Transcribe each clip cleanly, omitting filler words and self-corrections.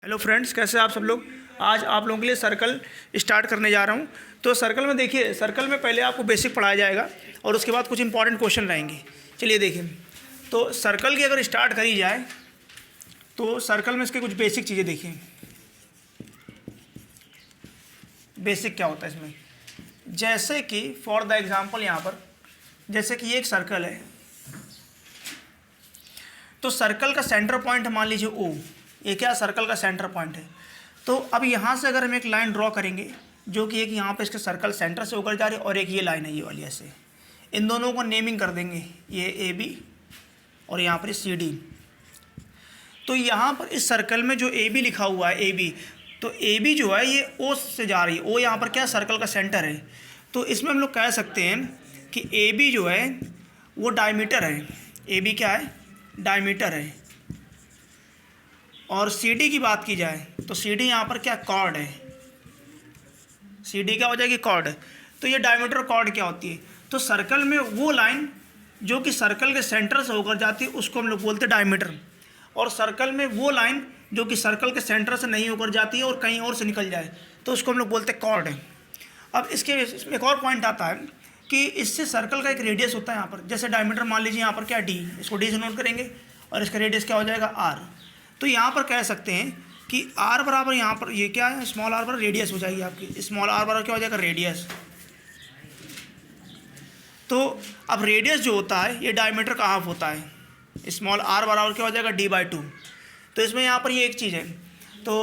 Hello friends, कैसे आप सब लोग। आज आप लोगों के लिए सर्कल स्टार्ट करने जा रहा हूं। तो सर्कल में देखिए, सर्कल में पहले आपको बेसिक पढ़ाया जाएगा और उसके बाद कुछ इंपॉर्टेंट क्वेश्चन रहेंगे। चलिए देखिए, तो सर्कल की अगर स्टार्ट करी जाए तो सर्कल में इसके कुछ बेसिक चीज़ें देखिए। बेसिक क्या होता है इसमें, जैसे कि फॉर द एग्जाम्पल यहाँ पर जैसे कि ये एक सर्कल है, तो सर्कल का सेंटर पॉइंट मान लीजिए ओ। ये क्या सर्कल का सेंटर पॉइंट है। तो अब यहाँ से अगर हम एक लाइन ड्रॉ करेंगे जो कि एक यहाँ पे इसके सर्कल सेंटर से होकर जा रही है और एक ये लाइन है ये वाली, ऐसे इन दोनों को नेमिंग कर देंगे, ये ए बी और यहाँ पर सी डी। तो यहाँ पर इस सर्कल में जो ए बी लिखा हुआ है ए बी, तो ए बी जो है ये ओ से जा रही है। ओ यहाँ पर क्या सर्कल का सेंटर है। तो इसमें हम लोग कह सकते हैं कि ए बी जो है वो डायमीटर है। ए बी क्या है, डायमीटर है। और सी डी की बात की जाए तो सी डी यहाँ पर क्या कॉर्ड है। सी डी क्या हो जाएगी, कॉर्ड। तो ये डायमीटर कॉर्ड क्या होती है, तो सर्कल में वो लाइन जो कि सर्कल के सेंटर से होकर जाती है उसको हम लोग बोलते हैं डायमीटर। और सर्कल में वो लाइन जो कि सर्कल के सेंटर से नहीं होकर जाती है और कहीं और से निकल जाए तो उसको हम लोग बोलते हैं कॉर्ड। अब इसमें एक और पॉइंट आता है कि इससे सर्कल का एक रेडियस होता है यहाँ पर। जैसे डायमीटर मान लीजिए यहाँ पर क्या डी, इसको डी से नोट करेंगे और इसका रेडियस क्या हो जाएगा आर। तो यहाँ पर कह सकते हैं कि आर बराबर यहाँ पर ये क्या है, स्मॉल आर बराबर रेडियस हो जाएगी आपकी। स्मॉल आर बराबर क्या हो जाएगा, रेडियस। तो अब रेडियस जो होता है ये डायमीटर का हाफ होता है। स्मॉल आर बराबर क्या हो जाएगा, d/2। तो इसमें यहाँ पर ये एक चीज़ है। तो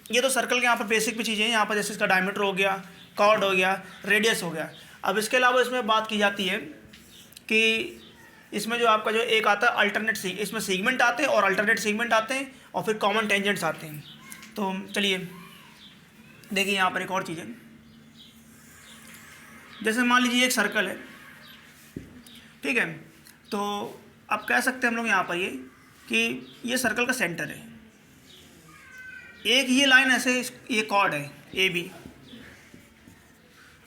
ये तो सर्कल के यहाँ पर बेसिक भी चीज़ें हैं। यहाँ पर जैसे इसका डायमीटर हो गया, कॉर्ड हो गया, रेडियस हो गया। अब इसके अलावा इसमें बात की जाती है कि इसमें जो आपका जो एक आता है अल्टरनेट इसमें सीगमेंट आते हैं और अल्टरनेट सीगमेंट आते हैं और फिर कॉमन टेंजेंट्स आते हैं। तो चलिए देखिए यहाँ पर एक और चीज़ है। जैसे मान लीजिए एक सर्कल है, ठीक है। तो अब कह सकते हैं हम लोग यहाँ पर ये कि ये सर्कल का सेंटर है। एक ये लाइन ऐसे ये कॉर्ड है ए बी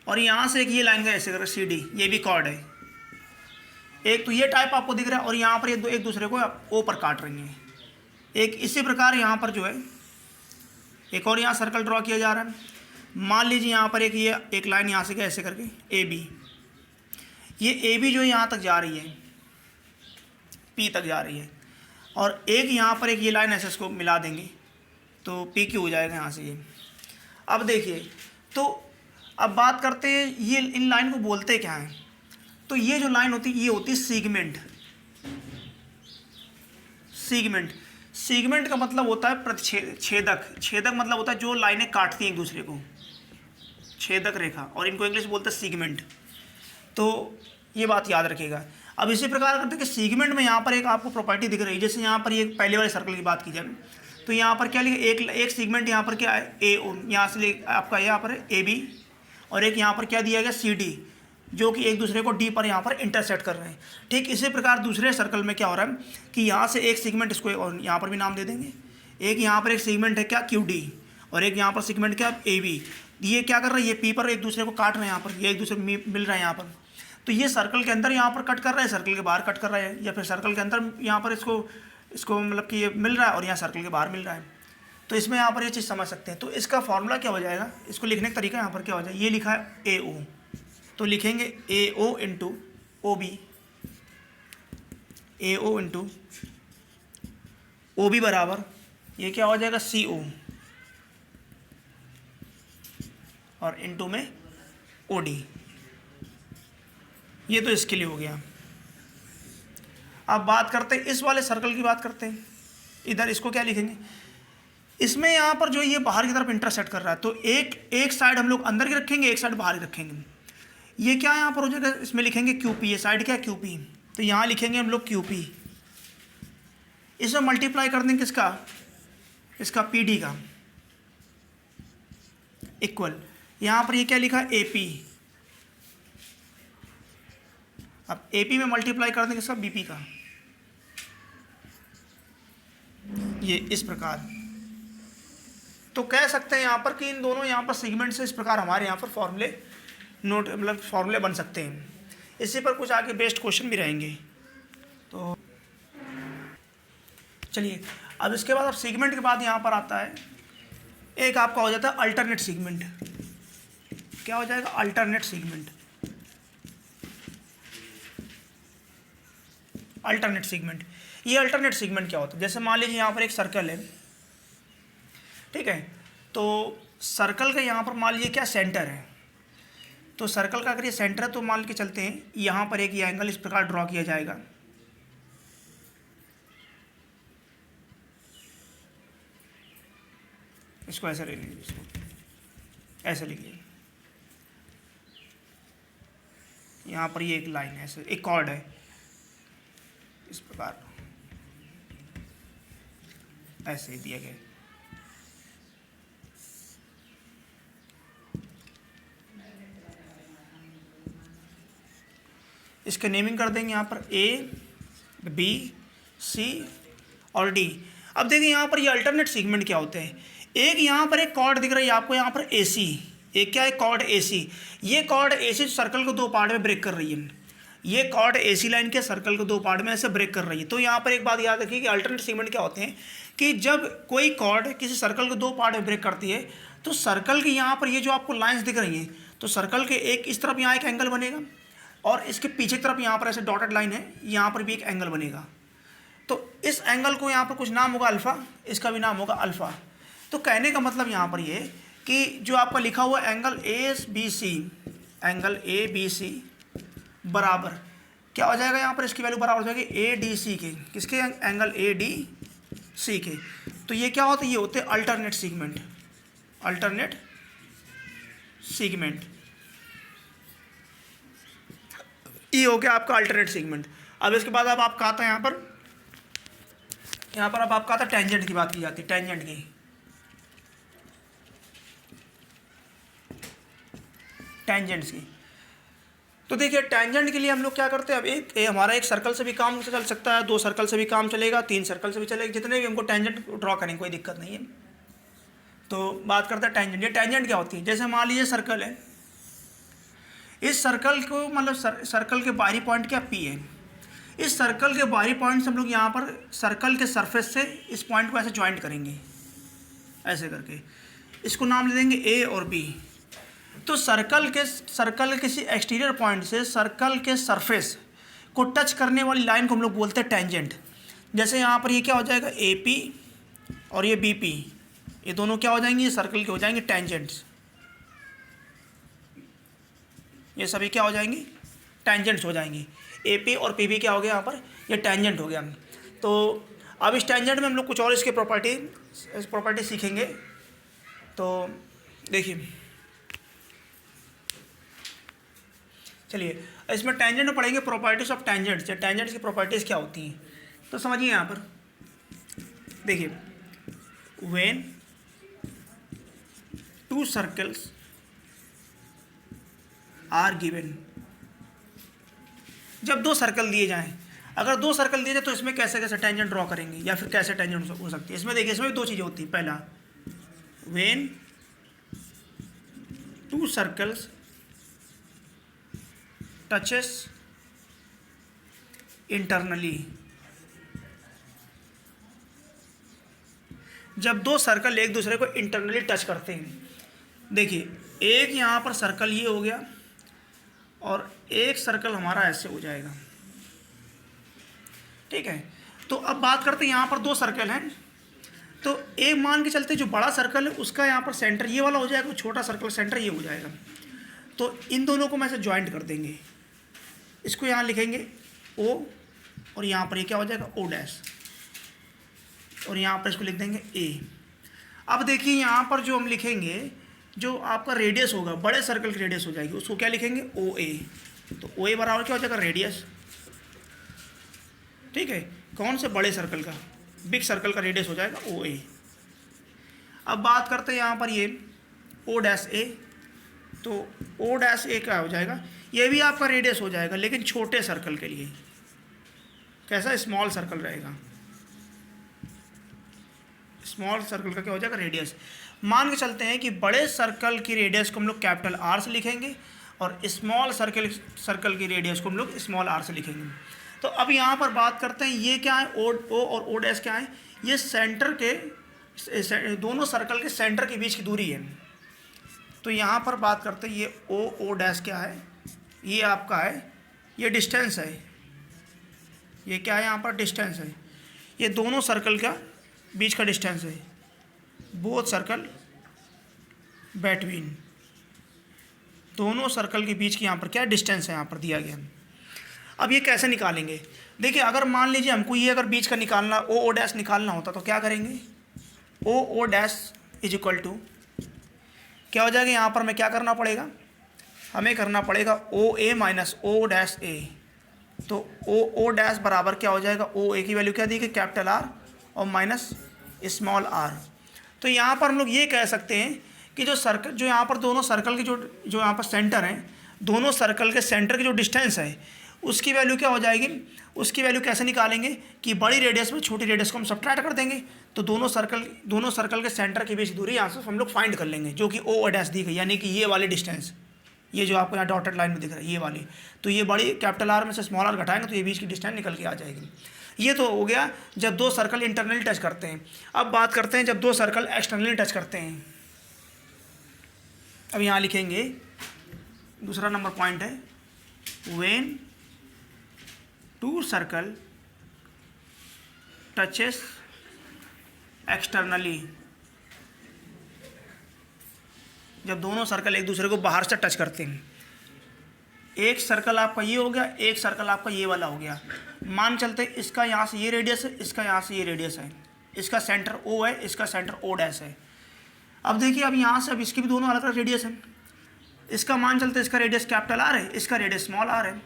और यहाँ से एक ये लाइन का ऐसे कर सी डी, ये भी कॉर्ड है। एक तो ये टाइप आपको दिख रहा है और यहाँ पर ये एक दूसरे को ओ पर काट रही हैं। एक इसी प्रकार यहाँ पर जो है एक और यहाँ सर्कल ड्रॉ किया जा रहा है। मान लीजिए यहाँ पर एक लाइन यहाँ से ऐसे करके ए बी, ये ए बी जो यहाँ तक जा रही है, पी तक जा रही है। और एक यहाँ पर एक ये लाइन ऐसे इसको मिला देंगे तो पी क्यू हो जाएगा यहाँ से ये। अब देखिए, तो अब बात करते हैं ये इन लाइन को बोलते क्या हैं। तो ये जो लाइन होती है ये होती है सीगमेंट। सीगमेंट सीगमेंट का मतलब होता है छेदक। छेदक मतलब होता है जो लाइनें काटती हैं एक दूसरे को, छेदक रेखा, और इनको इंग्लिश बोलते हैं सीगमेंट। तो ये बात याद रखिएगा। अब इसी प्रकार करते हैं कि सीगमेंट में यहाँ पर एक आपको प्रॉपर्टी दिख रही है। जैसे यहाँ पर ये पहले वाले सर्कल की बात की जाए तो यहाँ पर क्या लिखे, एक सीगमेंट यहाँ पर क्या है ए ओ, यहाँ से आपका यहाँ पर ए बी और एक यहाँ पर क्या दिया गया सी डी, जो कि एक दूसरे को डी पर यहाँ पर इंटरसेक्ट कर रहे हैं। ठीक इसी प्रकार दूसरे सर्कल में क्या हो रहा है कि यहाँ से एक सीगमेंट, इसको और यहाँ पर भी नाम दे देंगे। एक यहाँ पर एक सीगमेंट है क्या क्यू डी और एक यहाँ पर सीगमेंट क्या ए बी। ये क्या कर रहा है, ये पी पर एक दूसरे को काट रहे हैं यहाँ पर, ये एक दूसरे को मिल रहा है यहाँ पर। तो ये सर्कल के अंदर यहाँ पर कट कर रहा है, सर्कल के बाहर कट कर रहा है, या फिर सर्कल के अंदर यहाँ पर इसको मतलब कि ये मिल रहा है और यहाँ सर्कल के बाहर मिल रहा है। तो इसमें यहाँ पर ये चीज़ समझ सकते हैं। तो इसका फॉर्मूला क्या हो जाएगा, इसको लिखने का तरीका यहाँ पर क्या हो जाएगा, ये लिखा है ए ओ, तो लिखेंगे A O into O B, A O into O B बराबर ये क्या हो जाएगा सी ओ और इंटू में ओ डी। ये तो इसके लिए हो गया। अब बात करते हैं इस वाले सर्कल की बात करते हैं। इधर इसको क्या लिखेंगे, इसमें यहाँ पर जो ये बाहर की तरफ इंटरसेक्ट कर रहा है तो एक साइड हम लोग अंदर की रखेंगे, एक साइड बाहर की रखेंगे। ये क्या यहाँ पर हो जाएगा, इसमें लिखेंगे क्यू पी, ये साइड क्या है क्यू पी, तो यहाँ लिखेंगे हम लोग क्यू पी। इसमें मल्टीप्लाई कर देंगे किसका, इसका पी डी का, इक्वल यहाँ पर ये क्या लिखा ए पी। अब ए पी में मल्टीप्लाई कर देंगे इसका बी पी का, ये इस प्रकार। तो कह सकते हैं यहाँ पर कि इन दोनों यहाँ पर सेगमेंट से इस प्रकार हमारे यहाँ पर फॉर्मूले नोट मतलब फॉर्मूले बन सकते हैं। इसी पर कुछ आगे बेस्ट क्वेश्चन भी रहेंगे। तो चलिए अब इसके बाद अब सेगमेंट के बाद यहाँ पर आता है एक आपका हो जाता है अल्टरनेट सेगमेंट। क्या हो जाएगा? Alternate segment. अल्टरनेट सेगमेंट, ये अल्टरनेट सेगमेंट क्या होता है? जैसे मान लीजिए यहाँ पर एक सर्कल है, ठीक है, तो सर्कल का यहाँ पर मान लीजिए क्या सेंटर है, तो सर्कल का अगर ये सेंटर है तो मान के चलते हैं यहाँ पर एक ये एंगल इस प्रकार ड्रॉ किया जाएगा। इसको ऐसे ले लीजिए, इसको ऐसे लिखिए, यहाँ पर ये एक लाइन है, ऐसे एक कॉर्ड है इस प्रकार, ऐसे दिया गया। इसका नेमिंग कर देंगे यहाँ पर ए, बी, सी और डी। अब देखिए यहाँ पर ये अल्टरनेट सेगमेंट क्या होते हैं। एक यहाँ पर एक कॉर्ड दिख रही है आपको, यहाँ पर ए सी, एक क्या है कॉर्ड ए सी। ये कॉर्ड ए सी सर्कल को दो पार्ट में ब्रेक कर रही है, ये कॉर्ड ए सी लाइन के सर्कल को दो पार्ट में ऐसे ब्रेक कर रही है। तो यहाँ पर एक बात याद रखिए कि अल्टरनेट सेगमेंट क्या होते हैं कि जब कोई कॉर्ड किसी सर्कल को दो पार्ट में ब्रेक करती है तो सर्कल की यहाँ पर ये जो आपको लाइंस दिख रही हैं, तो सर्कल के एक इस तरफ यहाँ एक एंगल बनेगा और इसके पीछे की तरफ यहाँ पर ऐसे डॉटेड लाइन है, यहाँ पर भी एक एंगल बनेगा। तो इस एंगल को यहाँ पर कुछ नाम होगा अल्फ़ा, इसका भी नाम होगा अल्फ़ा। तो कहने का मतलब यहाँ पर ये कि जो आपका लिखा हुआ angle A B C, angle A B C बराबर क्या हो जाएगा, यहाँ पर इसकी वैल्यू बराबर हो जाएगी ए डी सी के। किसके? एंगल ए डी सी के। तो ये क्या होता है? ये होते हैं अल्टरनेट सेगमेंट। अल्टरनेट सेगमेंट, ये हो गया आपका अल्टरनेट सेगमेंट। अब इसके बाद अब आपका आता है यहाँ पर अब आपका आता है टेंजेंट की बात की जाती है, टेंजेंट की। टेंजेंट्स की तो देखिए टेंजेंट के लिए हम लोग क्या करते हैं, अब हमारा एक सर्कल से भी काम चल सकता है, दो सर्कल से भी काम चलेगा, तीन सर्कल से भी चलेगा, जितने भी हमको टेंजेंट ड्रॉ करेंगे कोई दिक्कत नहीं है। तो बात करते हैं टेंजेंट। ये टेंजेंट क्या होती है? जैसे मान लीजिए सर्कल है, इस सर्कल को मतलब सर्कल के बाहरी पॉइंट क्या पी है, इस सर्कल के बाहरी पॉइंट से हम लोग यहाँ पर सर्कल के सरफेस से इस पॉइंट को ऐसे ज्वाइंट करेंगे, ऐसे करके इसको नाम ले देंगे ए और बी। तो सर्कल के किसी एक्सटीरियर पॉइंट से सर्कल के सरफेस को टच करने वाली लाइन को हम लोग बोलते हैं टेंजेंट। जैसे यहाँ पर ये क्या हो जाएगा, ए पी और ये बी पी, ये दोनों क्या हो जाएंगे, ये सर्कल के हो जाएंगे टेंजेंट्स। ये सभी क्या हो जाएंगे, टेंजेंट्स हो जाएंगे। ए पी और पी बी क्या हो गया यहाँ पर, ये टेंजेंट हो गया। तो अब इस टेंजेंट में हम लोग कुछ और इसके प्रॉपर्टी सीखेंगे। तो देखिए चलिए इसमें टेंजेंट में पढ़ेंगे प्रॉपर्टीज ऑफ टेंजेंट्स, या टेंजेंट्स की प्रॉपर्टीज़ क्या होती हैं। तो समझिए यहाँ पर देखिए, when two circles are given, जब दो सर्कल दिए जाएं, अगर दो सर्कल दिए जाए तो इसमें कैसे कैसे टेंजेंट ड्रॉ करेंगे या फिर कैसे टेंजेंट हो सकती है। इसमें देखिए, इसमें भी दो चीज़ें होती हैं। पहला, when two circles touches internally, जब दो सर्कल एक दूसरे को इंटरनली टच करते हैं। देखिए एक यहाँ पर सर्कल ये हो गया और एक सर्कल हमारा ऐसे हो जाएगा, ठीक है। तो अब बात करते हैं, यहाँ पर दो सर्कल हैं, तो एक मान के चलते जो बड़ा सर्कल है उसका यहाँ पर सेंटर ये वाला हो जाएगा, छोटा सर्कल सेंटर ये हो जाएगा। तो इन दोनों को हम ऐसे ज्वाइंट कर देंगे, इसको यहाँ लिखेंगे ओ और यहाँ पर ये क्या हो जाएगा, ओ डैश, और यहाँ पर इसको लिख देंगे ए। अब देखिए यहाँ पर जो हम लिखेंगे, जो आपका रेडियस होगा, बड़े सर्कल की रेडियस हो जाएगी, उसको क्या लिखेंगे, ओ ए। तो ओ ए बराबर क्या हो जाएगा, रेडियस, ठीक है। कौन से बड़े सर्कल का, बिग सर्कल का रेडियस हो जाएगा ओ ए। अब बात करते हैं यहाँ पर ये ओ डैश ए, तो ओ डैश ए क्या हो जाएगा, ये भी आपका रेडियस हो जाएगा लेकिन छोटे सर्कल के लिए। कैसा, स्मॉल सर्कल रहेगा, स्मॉल सर्कल का क्या हो जाएगा, रेडियस। मान के चलते हैं कि बड़े सर्कल की रेडियस को हम लोग कैपिटल आर से लिखेंगे और स्मॉल सर्कल की रेडियस को हम लोग स्मॉल आर से लिखेंगे। तो अब यहाँ पर बात करते हैं, ये क्या है, ओ और ओ डैश क्या है, ये सेंटर के दोनों सर्कल के सेंटर के बीच की दूरी है। तो यहाँ पर बात करते हैं, ये ओ डैश क्या है, ये आपका है, ये डिस्टेंस है, ये क्या है यहाँ पर डिस्टेंस है, ये दोनों सर्कल का बीच का डिस्टेंस है, बोथ सर्कल बिटवीन, दोनों सर्कल के बीच की यहाँ पर क्या डिस्टेंस है यहाँ पर दिया गया। अब ये कैसे निकालेंगे, देखिए अगर मान लीजिए हमको ये अगर बीच का निकालना ओ डैश निकालना होता तो क्या करेंगे, O dash is equal to क्या हो जाएगा, यहाँ पर हमें क्या करना पड़ेगा, हमें करना पड़ेगा ओ ए माइनस ओ डैश ए। तो ओ डैश बराबर क्या हो जाएगा, ओ ए की वैल्यू क्या दी गई कैपिटल आर और माइनस स्मॉल आर। तो यहाँ पर हम लोग ये कह सकते हैं कि जो सर्कल, जो यहाँ पर दोनों सर्कल के जो यहाँ पर सेंटर हैं, दोनों सर्कल के सेंटर की जो डिस्टेंस है उसकी वैल्यू क्या हो जाएगी, उसकी वैल्यू कैसे निकालेंगे कि बड़ी रेडियस में छोटी रेडियस को हम सब्ट्रैक्ट कर देंगे। तो दोनों सर्कल के सेंटर के बीच दूरी यहाँ से हम लोग फाइंड कर लेंगे, जो कि ओ डैश दी गई, यानी कि ये वाली डिस्टेंस, ये जो आपको यहाँ डॉटेड लाइन में दिख रहा है ये वाली। तो ये बड़ी कैपिटल आर में से स्मॉल आर घटाएंगे तो ये बीच की डिस्टेंस निकल के आ जाएगी। ये तो हो गया जब दो सर्कल इंटरनली टच करते हैं। अब बात करते हैं जब दो सर्कल एक्सटर्नली टच करते हैं। अब यहाँ लिखेंगे दूसरा नंबर पॉइंट है, when two circle touches externally, जब दोनों सर्कल एक दूसरे को बाहर से टच करते हैं। एक सर्कल आपका ये हो गया, एक सर्कल आपका ये वाला हो गया। मान चलते इसका यहाँ से ये रेडियस है, इसका यहाँ से ये रेडियस है, इसका सेंटर ओ है, इसका सेंटर ओ डैश है। अब देखिए अब यहाँ से अब इसके भी दोनों अलग अलग रेडियस हैं। इसका मान चलते इसका रेडियस कैपिटल आर है, इसका रेडियस स्मॉल आर है।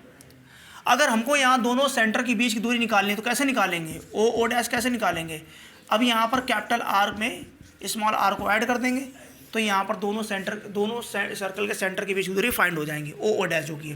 अगर हमको यहाँ दोनों सेंटर के बीच की दूरी निकालनी है तो कैसे निकालेंगे, ओ डैश कैसे निकालेंगे। अब यहाँ पर कैपिटल आर में स्मॉल आर को ऐड कर देंगे तो यहाँ पर दोनों सर्कल के सेंटर के बीच की दूरी फाइंड हो जाएंगी, ओ डैश जो कि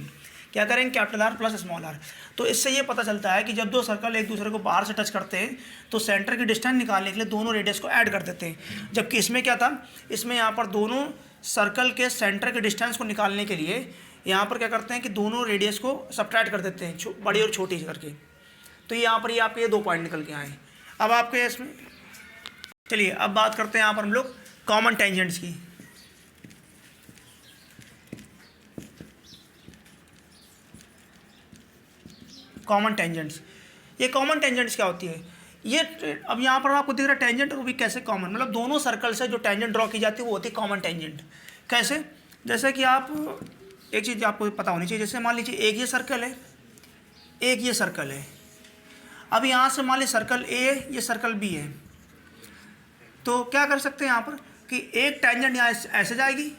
क्या करेंगे capital R plus small R. तो इससे ये पता चलता है कि जब दो सर्कल एक दूसरे को बाहर से टच करते हैं तो सेंटर की डिस्टेंस निकालने के लिए दोनों रेडियस को ऐड कर देते हैं। जबकि इसमें क्या था, इसमें यहाँ पर दोनों सर्कल के सेंटर के डिस्टेंस को निकालने के लिए यहाँ पर क्या करते हैं कि दोनों रेडियस को सब्ट्रैक्ट कर देते हैं, बड़ी और छोटी करके। तो यहाँ पर ये आपके ये दो पॉइंट निकल के आए। अब आपके इसमें चलिए अब बात करते हैं यहाँ पर हम लोग कॉमन टेंजेंट्स की। कॉमन टेंजेंट्स, ये कॉमन टेंजेंट्स क्या होती है, ये अब यहाँ पर आपको दिख रहा है टेंजेंट, वो भी कैसे कॉमन, मतलब दोनों सर्कल से जो टेंजेंट ड्रॉ की जाती है वो होती है कॉमन टेंजेंट। कैसे, जैसे कि आप एक चीज़ आपको पता होनी चाहिए, जैसे मान लीजिए एक ये सर्कल है, एक ये सर्कल है। अब यहाँ से मान लीजिए सर्कल ए है, ये सर्कल बी है। तो क्या कर सकते हैं यहाँ पर कि एक टेंजेंट यहाँ ऐसे जाएगी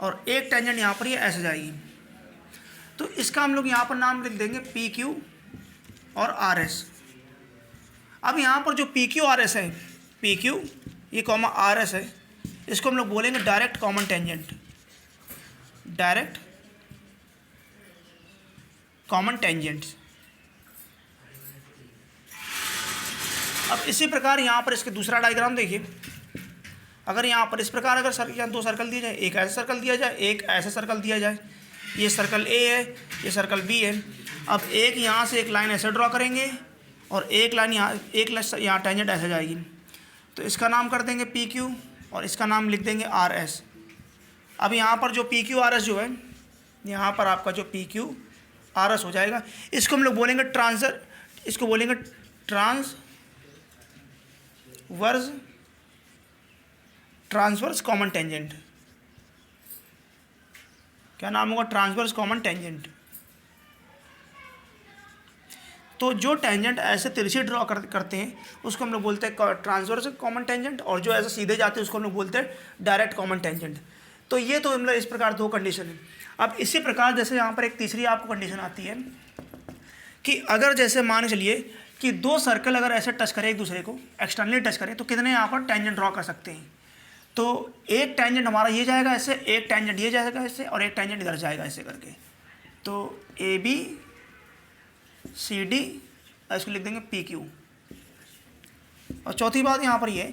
और एक टेंजेंट यहाँ पर ये ऐसे जाएगी। तो इसका हम लोग यहाँ पर नाम लिख देंगे पी क्यू और आर एस। अब यहाँ पर जो पी क्यू आर एस है, पी क्यू ये कॉमा आर एस है, इसको हम लोग बोलेंगे direct common tangent, direct common tangents. अब इसी प्रकार यहाँ पर इसके दूसरा डायग्राम देखिए। अगर यहाँ पर इस प्रकार अगर यहाँ दो सर्कल दिए जाए, एक ऐसा सर्कल दिया जाए, एक ऐसा सर्कल दिया जाए, ये सर्कल ए है, ये सर्कल बी है। अब एक यहाँ से एक लाइन ऐसे ड्रॉ करेंगे और एक लाइन यहाँ टेंजेंट ऐसे जाएगी। तो इसका नाम कर देंगे पी क्यू और इसका नाम लिख देंगे आर एस। अब यहाँ पर जो पी क्यू आर एस जो है, यहाँ पर आपका जो पी क्यू आर एस हो जाएगा, इसको हम लोग बोलेंगे इसको बोलेंगे ट्रांसवर्स कॉमन टेंजेंट। क्या नाम होगा, ट्रांसवर्स कॉमन टेंजेंट। तो जो टेंजेंट ऐसे तिरछे ड्रॉ करते हैं उसको हम लोग बोलते हैं ट्रांसवर्स कॉमन टेंजेंट, और जो ऐसे सीधे जाते हैं उसको हम लोग बोलते हैं डायरेक्ट कॉमन टेंजेंट। तो ये तो मतलब इस प्रकार दो कंडीशन है। अब इसी प्रकार जैसे यहाँ पर एक तीसरी आपको कंडीशन आती है कि अगर जैसे मान चलिए कि दो सर्कल अगर ऐसे टच करें एक दूसरे को, एक्सटर्नली टच करें, तो कितने यहाँ पर टेंजेंट ड्रॉ कर सकते हैं। तो एक टेंजेंट हमारा ये जाएगा ऐसे, एक टेंजेंट ये जाएगा ऐसे, और एक टेंजेंट इधर जाएगा ऐसे करके। तो ए बी सी डी, इसको लिख देंगे पी क्यू। और चौथी बात यहाँ पर ये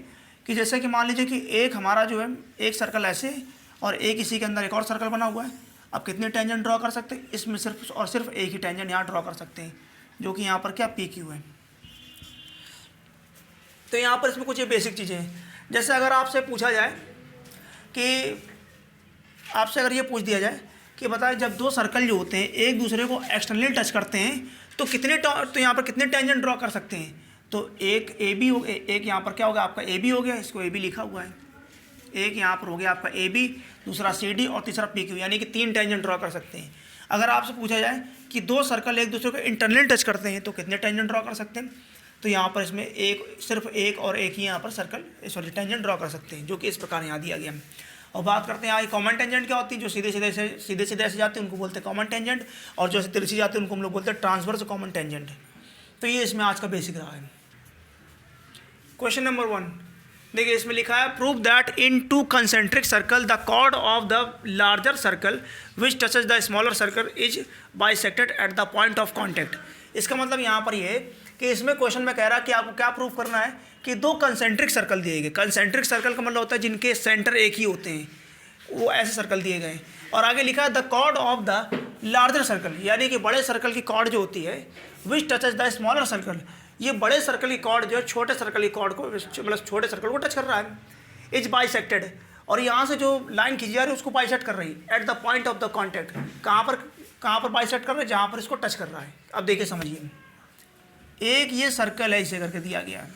कि जैसे कि मान लीजिए कि एक हमारा जो है एक सर्कल ऐसे और एक इसी के अंदर एक और सर्कल बना हुआ है। अब कितने टेंजेंट ड्रॉ कर सकते हैं, इसमें सिर्फ और सिर्फ एक ही टेंजेंट यहाँ ड्रॉ कर सकते हैं, जो कि यहाँ पर क्या पी क्यू है। तो यहाँ पर इसमें कुछ ये बेसिक चीज़ें हैं, जैसे अगर आपसे पूछा जाए कि आपसे अगर ये पूछ दिया जाए कि बताएं जब दो सर्कल जो होते हैं एक दूसरे को एक्सटर्नली टच करते हैं तो तो यहाँ पर कितने टेंजेंट ड्रॉ कर सकते हैं, तो एक ए बी हो, एक यहाँ पर क्या होगा आपका ए बी हो गया, इसको ए बी लिखा हुआ है, एक यहाँ पर हो गया आपका ए बी, दूसरा सी डी और तीसरा पी क्यू, यानी कि 3 टेंजेंट ड्रॉ कर सकते हैं। अगर आपसे पूछा जाए कि दो सर्कल एक दूसरे को इंटरनली टच करते हैं तो कितने टेंजेंट ड्रॉ कर सकते हैं, तो यहाँ पर इसमें सिर्फ एक और एक ही यहाँ पर सर्कल टेंजेंट ड्रॉ कर सकते हैं, जो कि इस प्रकार यहाँ दिया गया। और बात करते हैं यहाँ कॉमन टेंजेंट क्या होती है, जो सीधे सीधे ऐसे जाते हैं उनको बोलते हैं कॉमन टेंजेंट, और जो ऐसे तिरछी जाते हैं उनको हम लोग बोलते हैं ट्रांसवर्स कॉमन टेंजेंट। तो ये इसमें आज का बेसिक रहा है। क्वेश्चन नंबर 1 देखिए, इसमें लिखा है prove that in 2 concentric circle the chord of the larger circle which touches the smaller circle is bisected at the point of contact. इसका मतलब यहाँ पर ये है कि इसमें क्वेश्चन में कह रहा है कि आपको क्या प्रूव करना है कि 2 कंसेंट्रिक सर्कल दिए गए। कंसेंट्रिक सर्कल का मतलब होता है जिनके सेंटर एक ही होते हैं, वो ऐसे सर्कल दिए गए। और आगे लिखा है the chord of the larger circle, यानी कि बड़े सर्कल की कॉर्ड जो होती है which touches the smaller circle, ये बड़े सर्कल की कॉर्ड जो है छोटे सर्कल की कॉर्ड को मतलब छोटे सर्कल को टच कर रहा है। इज बाइसेक्टेड, और यहाँ से जो लाइन खींची जा रही है उसको बाइसेक्ट कर रही है eight the point of the contact. कहाँ पर बाइसेक्ट कर रहा है, जहाँ पर इसको टच कर रहा है। अब देखिए समझिए, एक ये सर्कल है इसे करके दिया गया है,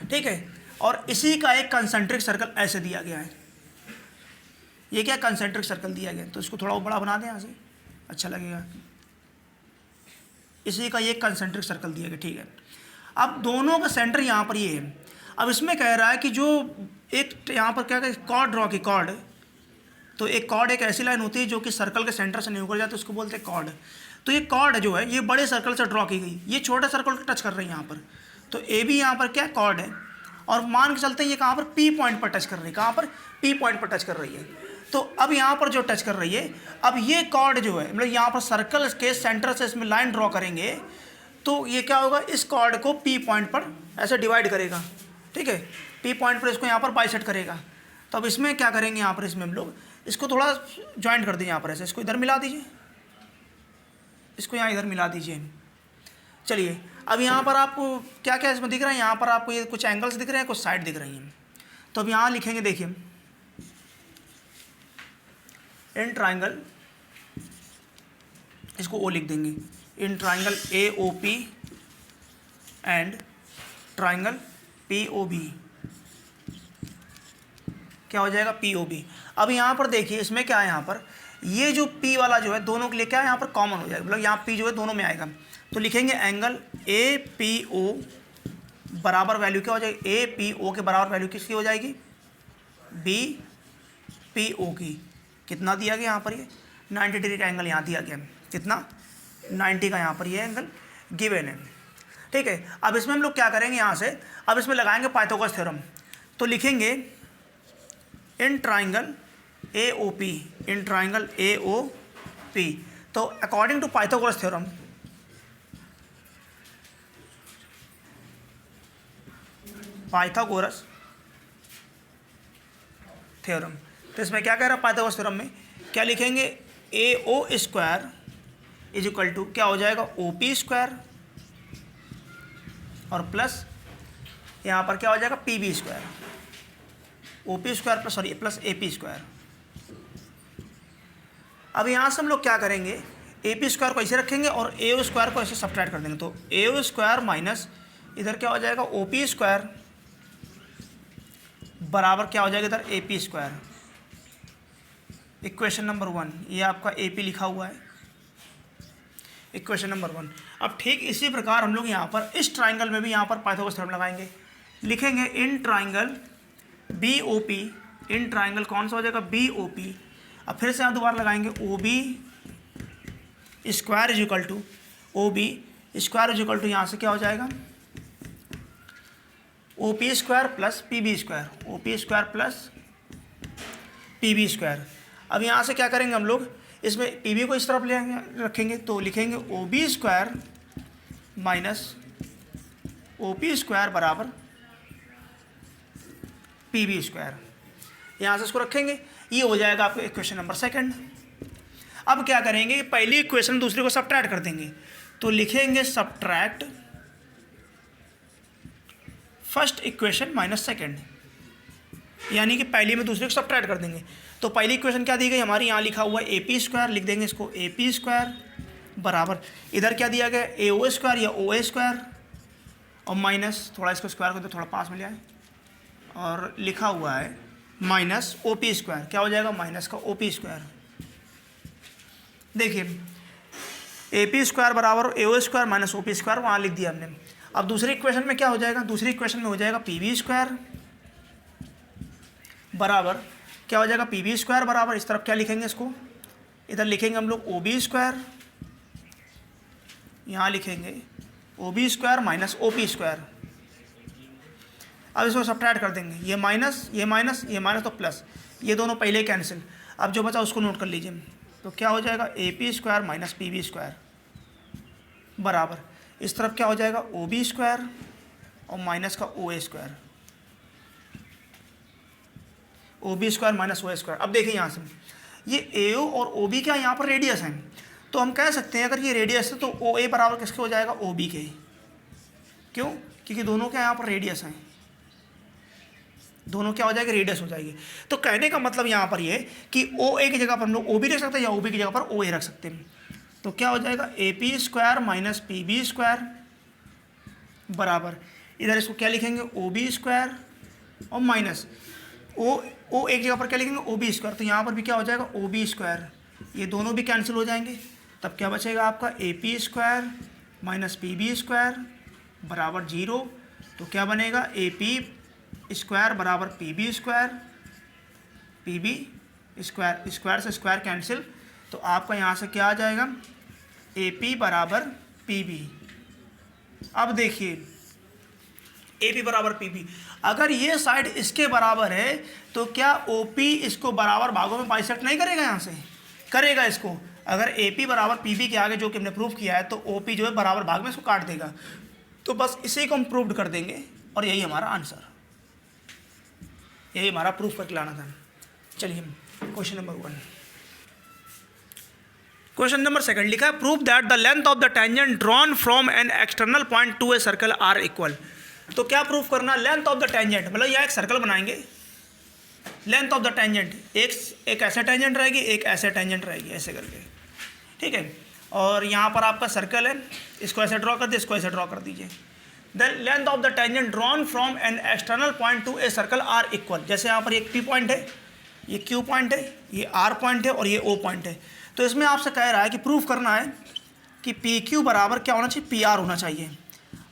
ठीक है, और इसी का एक कंसेंट्रिक सर्कल ऐसे दिया गया है। ये क्या कंसेंट्रिक सर्कल दिया गया, तो इसको थोड़ा बड़ा बना दें यहाँ से, अच्छा लगेगा। इसी का ये कंसेंट्रिक सर्कल दिया गया, ठीक है। अब दोनों का सेंटर यहाँ पर ये है। अब इसमें कह रहा है कि जो एक यहाँ पर क्या कॉर्ड ड्रॉ की कॉर्ड, तो एक कॉर्ड एक ऐसी लाइन होती है जो कि सर्कल के सेंटर से नहीं होकर जाती, उसको बोलते हैं कॉर्ड। तो ये कॉर्ड जो है ये बड़े सर्कल से ड्रॉ की गई, ये छोटे सर्कल को टच कर रही है यहाँ पर। तो ए बी यहाँ पर क्या कॉर्ड है, और मान के चलते हैं ये कहाँ पर पी पॉइंट पर टच कर रही है, कहाँ पर पी पॉइंट पर टच कर रही है। तो अब यहाँ पर जो टच कर रही है, अब ये कॉर्ड जो है मतलब यहाँ पर सर्कल के सेंटर से इसमें लाइन ड्रॉ करेंगे तो ये क्या होगा, इस कॉर्ड को पी पॉइंट पर ऐसे डिवाइड करेगा, ठीक है, पी पॉइंट पर इसको यहाँ पर बाइसेक्ट करेगा। तो अब इसमें क्या करेंगे, यहाँ पर इसमें हम लोग इसको थोड़ा ज्वाइंट कर दीजिए, यहाँ पर ऐसे इसको इधर मिला दीजिए, इसको यहाँ इधर मिला दीजिए। चलिए अब यहाँ पर आपको क्या क्या इसमें दिख रहा है, यहाँ पर आपको ये कुछ एंगल्स दिख रहे हैं, कुछ साइड दिख रही हैं। तो अब यहाँ लिखेंगे, देखिए इन ट्राइंगल, इसको ओ लिख देंगे, in triangle A O P and triangle P O B, क्या हो जाएगा पी ओ बी। अब यहाँ पर देखिए इसमें क्या है, यहाँ पर ये जो पी वाला जो है दोनों के लिए क्या है, यहाँ पर कॉमन हो जाएगा, मतलब यहाँ पी जो है दोनों में आएगा। तो लिखेंगे एंगल ए पी ओ बराबर वैल्यू क्या हो जाएगी, ए पी ओ के बराबर वैल्यू किसकी हो जाएगी, बी पी ओ की। कितना दिया गया यहाँ पर, ये 90 डिग्री का एंगल यहाँ दिया गया, कितना 90 का यहाँ पर ये एंगल गिवन है, ठीक है। अब इसमें हम लोग क्या करेंगे, यहाँ से अब इसमें लगाएंगे पाइथागोरस थ्योरम। तो लिखेंगे in triangle A O P, in triangle A O P. तो according to Pythagoras theorem, Pythagoras theorem, तो इसमें क्या कह रहा है पाइथागोरस थ्योरम में, क्या लिखेंगे, A O square is equal to क्या हो जाएगा, ओ पी स्क्वायर और प्लस यहाँ पर क्या हो जाएगा, P B square, O P square plus A P square. अब यहाँ से हम लोग क्या करेंगे, ए पी स्क्वायर को ऐसे रखेंगे और ए ओ स्क्वायर को ऐसे सब्ट्रैक्ट कर देंगे। तो ए ओ स्क्वायर माइनस इधर क्या हो जाएगा, ओ पी स्क्वायर बराबर क्या हो जाएगा इधर ए पी स्क्वायर। इक्वेशन नंबर 1 ये आपका ए पी लिखा हुआ है, इक्वेशन नंबर 1। अब ठीक इसी प्रकार हम लोग यहाँ पर इस ट्राइंगल में भी यहाँ पर पाइथागोरस थ्योरम लगाएंगे। लिखेंगे in triangle B O P, in triangle कौन सा हो जाएगा, बी ओ पी। अब फिर से आप दोबारा लगाएंगे O B square is equal to, O B square is equal to यहाँ से क्या हो जाएगा, O P square plus P B square, O P square plus P B square. अब यहाँ से क्या करेंगे हम लोग, इसमें पी बी को इस तरफ ले रखेंगे, तो लिखेंगे O B square minus O P square बराबर पी बी स्क्वायर। यहाँ से इसको रखेंगे, ये हो जाएगा आपका इक्वेशन नंबर 2। अब क्या करेंगे, पहली इक्वेशन दूसरे को सब्ट्रैक्ट कर देंगे। तो लिखेंगे subtract first equation minus second, यानी कि पहली में दूसरे को सब्ट्रैक्ट कर देंगे। तो पहली इक्वेशन क्या दी गई हमारी, यहाँ लिखा हुआ है ए पी स्क्वायर, लिख देंगे इसको ए पी स्क्वायर बराबर इधर क्या दिया गया ए ओ स्क्वायर या ओ ए स्क्वायर और माइनस, थोड़ा इसको स्क्वायर कर दो थोड़ा पास में ले आए, और लिखा हुआ है माइनस ओ पी स्क्वायर, क्या हो जाएगा माइनस का ओ पी स्क्वायर। देखिए ए पी स्क्वायर बराबर A O square minus O P square वहाँ लिख दिया हमने। अब दूसरी इक्वेशन में क्या हो जाएगा, दूसरी इक्वेशन में हो जाएगा पी बी स्क्वायर बराबर क्या हो जाएगा पी बी स्क्वायर बराबर, इस तरफ क्या लिखेंगे इसको, इधर लिखेंगे हम लोग ओ बी स्क्वायर, यहाँ लिखेंगे O B square minus O P square. अब इसको सब्ट्रैक्ट कर देंगे, ये माइनस ये माइनस ये माइनस तो प्लस, ये दोनों पहले कैंसिल। अब जो बचा उसको नोट कर लीजिए, तो क्या हो जाएगा A P square minus P B square बराबर इस तरफ क्या हो जाएगा ओ बी स्क्वायर और माइनस का O A square, O B square minus O A square. अब देखिए यहाँ से ये ए ओ और ओ बी क्या यहाँ पर रेडियस हैं, तो हम कह सकते हैं अगर ये रेडियस है तो ओ ए बराबर किसके हो जाएगा ओ बी के, क्यों, क्योंकि दोनों क्या यहाँ पर रेडियस हैं, दोनों क्या हो जाएगी रेडियस हो जाएगी। तो कहने का मतलब यहाँ पर ये कि ओ ए की जगह पर हम लोग ओ बी रख सकते हैं या ओ बी की जगह पर ओ ए रख सकते हैं। तो क्या हो जाएगा A P square minus P B square बराबर इधर इसको क्या लिखेंगे ओ बी स्क्वायर और माइनस ओ एक जगह पर क्या लिखेंगे ओ बी स्क्वायर, तो यहाँ पर भी क्या हो जाएगा ओ बी स्क्वायर, ये दोनों भी कैंसिल हो जाएंगे। तब क्या बचेगा आपका A P square minus P B square बराबर 0। तो क्या बनेगा ए पी स्क्वायर बराबर P B square, P B square, square से स्क्वायर कैंसिल, तो आपका यहाँ से क्या आ जाएगा ए पी बराबर पी बी। अब देखिए ए पी बराबर पी बी, अगर ये साइड इसके बराबर है तो क्या ओ पी इसको बराबर भागों में बाइसेक्ट नहीं करेगा, यहाँ से करेगा इसको। अगर ए पी बराबर पी बी के आगे जो कि हमने प्रूव किया है तो ओ पी जो है बराबर भाग में इसको काट देगा। तो बस इसी को हम प्रूव कर देंगे और यही हमारा आंसर, यही हमारा प्रूफ करके लाना था। चलिए क्वेश्चन नंबर 1, क्वेश्चन नंबर 2 लिखा है prove that the length of the tangent drawn from an external point to a circle are equal. तो क्या प्रूफ करना, लेंथ ऑफ द टेंजेंट, मतलब यह एक सर्कल बनाएंगे, लेंथ ऑफ द टेंजेंट, एक ऐसे टेंजेंट रहेगी एक ऐसे टेंजेंट रहेगी ऐसे करके, ठीक है। और यहाँ पर आपका सर्कल है, इसको ऐसे ड्रॉ कर दीजिए, इसको ऐसे ड्रॉ कर दीजिए। The length of the tangent drawn from an external point to a circle are equal. जैसे यहाँ पर एक पी पॉइंट है, ये क्यू पॉइंट है, ये आर पॉइंट है और ये ओ पॉइंट है। तो इसमें आपसे कह रहा है कि प्रूफ करना है कि पी क्यू बराबर क्या होना चाहिए, पी आर होना चाहिए।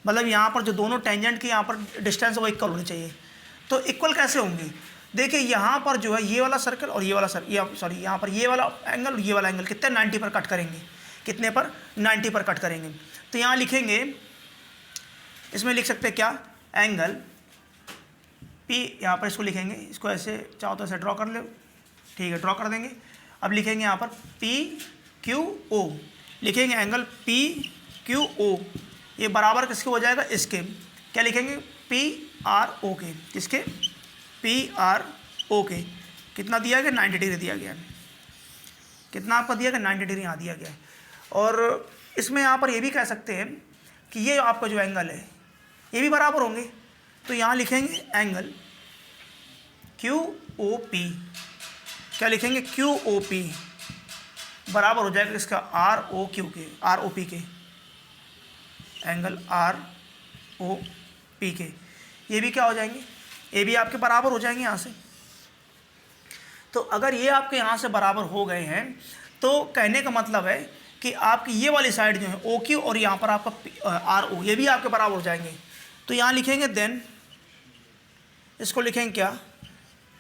मतलब यहाँ पर जो दोनों टेंजेंट की यहाँ पर डिस्टेंस है वो इक्वल होनी चाहिए। तो इक्वल कैसे होंगे, देखिए यहाँ पर जो है ये वाला सर्कल और ये वाला सर्कल, यहाँ पर ये वाला एंगल और ये वाला एंगल कितने 90 पर कट करेंगे, कितने पर 90 पर कट करेंगे। तो यहाँ लिखेंगे, इसमें लिख सकते हैं क्या, एंगल P, यहाँ पर इसको लिखेंगे, इसको ऐसे चाहो तो ऐसे ड्रॉ कर लो, ठीक है, ड्रॉ कर देंगे। अब लिखेंगे यहाँ पर PQO, लिखेंगे एंगल PQO, ये बराबर किसके हो जाएगा, इसके क्या लिखेंगे PRO के, किसके PRO के। कितना दिया गया, 90 डिग्री दिया गया, कितना आपका दिया गया 90 डिग्री यहाँ दिया गया। और इसमें यहाँ पर ये भी कह सकते हैं कि ये आपका जो एंगल है ये भी बराबर होंगे। तो यहाँ लिखेंगे एंगल QOP, क्या लिखेंगे QOP बराबर हो जाएगा इसका ROQ के, ROP के, एंगल ROP के। ये भी क्या हो जाएंगे, ये भी आपके बराबर हो जाएंगे यहाँ से। तो अगर ये आपके यहाँ से बराबर हो गए हैं तो कहने का मतलब है कि आपकी ये वाली साइड जो है OQ और यहाँ पर आपका RO ये भी आपके बराबर हो जाएंगे। तो यहाँ लिखेंगे देन, इसको लिखेंगे क्या,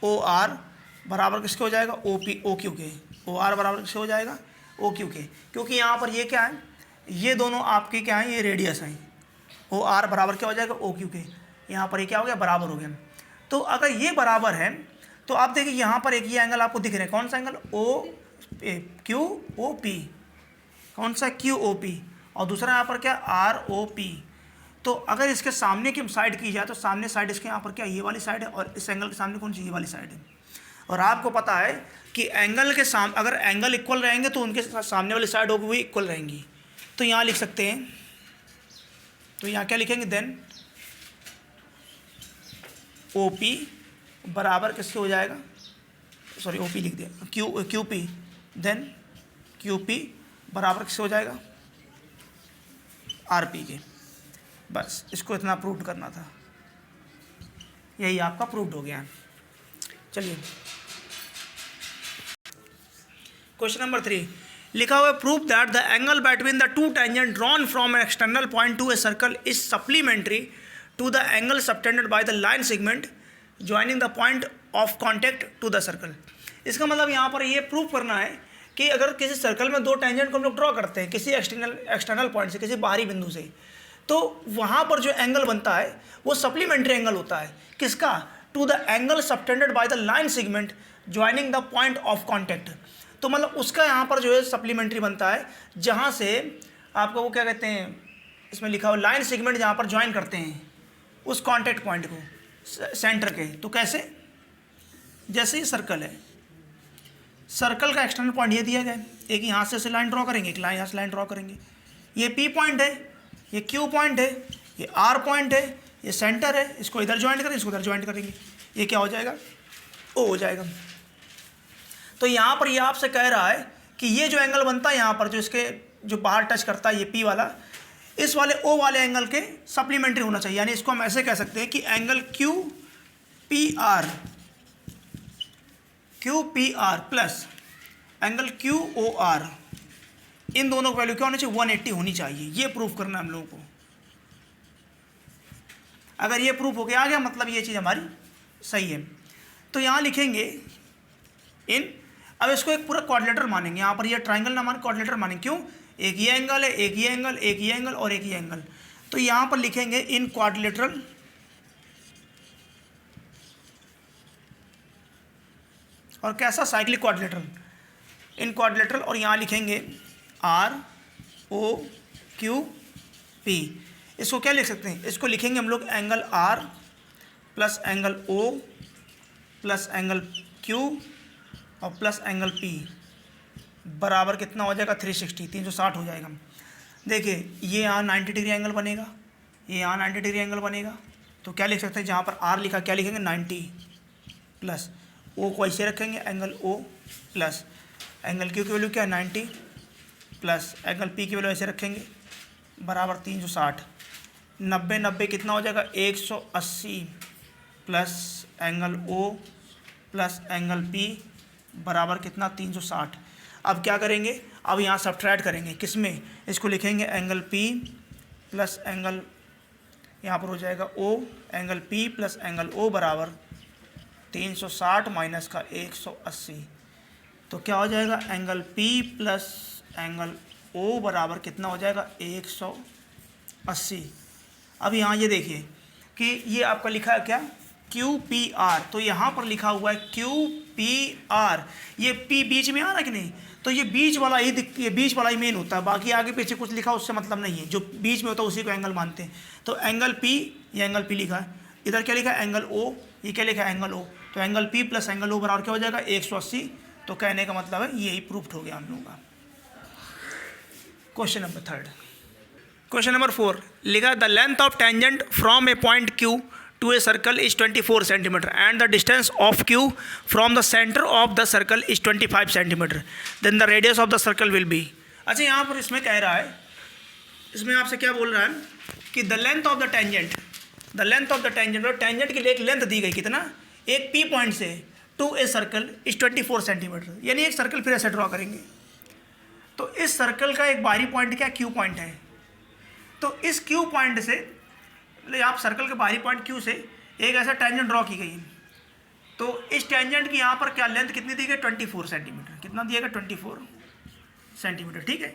OR बराबर किसके हो जाएगा, OQ के, OR बराबर किसके हो जाएगा, OQ के। क्योंकि यहाँ पर ये क्या है, ये दोनों आपके क्या हैं, ये रेडियस हैं। OR बराबर क्या हो जाएगा, OQ के। यहाँ पर ये क्या हो गया, बराबर हो गया। तो अगर ये बराबर है तो आप देखिए यहाँ पर एक ये एंगल आपको दिख रहे हैं, कौन सा एंगल, QOP, कौन सा QOP, और दूसरा यहाँ पर क्या ROP। तो अगर इसके सामने की साइड की जाए तो सामने साइड इसके यहाँ पर क्या, ये वाली साइड है, और इस एंगल के सामने कौन सी, ये वाली साइड है। और आपको पता है कि एंगल के सामने अगर एंगल इक्वल रहेंगे तो उनके सामने वाली साइड होगी वही इक्वल रहेंगी। तो यहाँ लिख सकते हैं, तो यहाँ क्या लिखेंगे देन, ओ पी बराबर किसके हो जाएगा, सॉरी ओ पी लिख दिया, Q P, then Q P बराबर किससे हो जाएगा, आर पी के। बस इसको इतना प्रूव करना था, यही आपका प्रूव हो गया। चलिए क्वेश्चन नंबर 3 लिखा हुआ है, prove that the angle between the two tangent drawn from an external point to a circle is supplementary to the angle subtended by the line segment joining the point of contact to the circle. इसका मतलब यहाँ पर ये prove करना है कि अगर किसी सर्कल में दो टेंजेंट को हम लोग ड्रॉ करते हैं किसी एक्सटर्नल पॉइंट से, किसी बाहरी बिंदु से, तो वहाँ पर जो एंगल बनता है वो सप्लीमेंट्री एंगल होता है। किसका, to the angle subtended by the line segment joining the point of contact. तो मतलब उसका यहाँ पर जो है सप्लीमेंट्री बनता है, जहाँ से आपको वो क्या कहते हैं, इसमें लिखा हुआ लाइन सेगमेंट जहाँ पर ज्वाइन करते हैं उस कॉन्टेक्ट पॉइंट को सेंटर के। तो कैसे, जैसे ये सर्कल है, सर्कल का एक्सटर्नल पॉइंट ये दिया गया है, एक यहाँ से ऐसे लाइन ड्रॉ करेंगे, एक लाइन यहाँ से लाइन ड्रॉ करेंगे, ये पी पॉइंट है, ये क्यू पॉइंट है, ये आर पॉइंट है, ये सेंटर है, इसको इधर ज्वाइंट करेंगे, इसको इधर ज्वाइंट करेंगे, ये क्या हो जाएगा, ओ हो जाएगा। तो यहाँ पर ये आपसे कह रहा है कि ये जो एंगल बनता है यहाँ पर, जो इसके जो बाहर टच करता है ये पी वाला, इस वाले ओ वाले एंगल के सप्लीमेंट्री होना चाहिए। यानी इसको हम ऐसे कह सकते हैं कि angle Q P R plus angle Q O R, इन दोनों की वैल्यू क्या होनी चाहिए, 180 होनी चाहिए। ये प्रूफ करना है हम लोगों को। अगर ये प्रूफ हो गया आ गया, मतलब ये चीज़ हमारी सही है। तो यहाँ लिखेंगे इन, अब इसको एक पूरा क्वाड्रिलेटरल मानेंगे। यहाँ पर ये ट्राइंगल ना माने, क्वाड्रिलेटरल मानेंगे। क्यों, एक ये एंगल है, एक ये एंगल, एक ये एंगल और एक ये एंगल। तो यहाँ पर लिखेंगे इन क्वाड्रिलेटरल और कैसा, साइक्लिक क्वाड्रिलेटरल, इन क्वाड्रिलेटरल। और यहाँ लिखेंगे आर ओ क्यू पी। इसको क्या लिख सकते हैं, इसको लिखेंगे हम लोग angle R plus angle O plus angle Q और प्लस एंगल पी बराबर कितना हो जाएगा, 360 हो जाएगा। देखिए ये यहाँ 90 डिग्री एंगल बनेगा, ये यहाँ 90 डिग्री एंगल बनेगा। तो क्या लिख सकते हैं, जहाँ पर आर लिखा क्या लिखेंगे, 90 प्लस ओ को ऐसे रखेंगे angle O plus angle Q की वैल्यू क्या है 90 प्लस एंगल पी की वैल्यू ऐसे रखेंगे बराबर 360। 90 कितना हो जाएगा, 180 plus angle O plus angle P बराबर कितना, 360। अब क्या करेंगे, अब यहाँ सब्ट्रैक्ट करेंगे, किस में, इसको लिखेंगे एंगल पी प्लस एंगल, यहाँ पर हो जाएगा O, angle P plus angle O बराबर 360 माइनस का 180। तो क्या हो जाएगा, angle P plus angle O बराबर कितना हो जाएगा, 180। अब यहाँ ये देखिए कि ये आपका लिखा है क्या, क्यू पी आर। तो यहाँ पर लिखा हुआ है क्यू पी आर, ये पी बीच में आ रहा है कि नहीं, तो ये बीच वाला ही ये बीच वाला ही मेन होता है, बाकी आगे पीछे कुछ लिखा उससे मतलब नहीं है, जो बीच में होता है उसी को एंगल मानते हैं। तो एंगल पी, ये एंगल पी लिखा है, इधर क्या लिखा है एंगल ओ, ये क्या लिखा है एंगल ओ। तो angle P plus angle O बराबर क्या हो जाएगा, 180। तो कहने का मतलब है यही प्रूफ हो गया हम लोगों का। Question number 3। क्वेश्चन नंबर 4 लिखा, the length of tangent from a point Q to a circle is 24 centimeter and the distance of Q from the center of the circle is 25 centimeter, then the radius of the circle will be। अच्छा यहाँ पर इसमें कह रहा है, इसमें आपसे क्या बोल रहा है कि the length of the tangent, the length of the tangent, और टेंजेंट के लिए एक लेंथ दी गई कितना, एक P पॉइंट से to a circle is 24 centimetre. यानी एक सर्कल फिर ऐसे ड्रॉ करेंगे, तो इस सर्कल का एक बाहरी पॉइंट क्या, Q पॉइंट है। तो इस Q पॉइंट से, आप सर्कल के बाहरी पॉइंट Q से एक ऐसा टेंजेंट ड्रॉ की गई है। तो इस टेंजेंट की यहाँ पर क्या लेंथ कितनी दी गई, 24 सेंटीमीटर। कितना दिया गया, 24 सेंटीमीटर, ठीक है।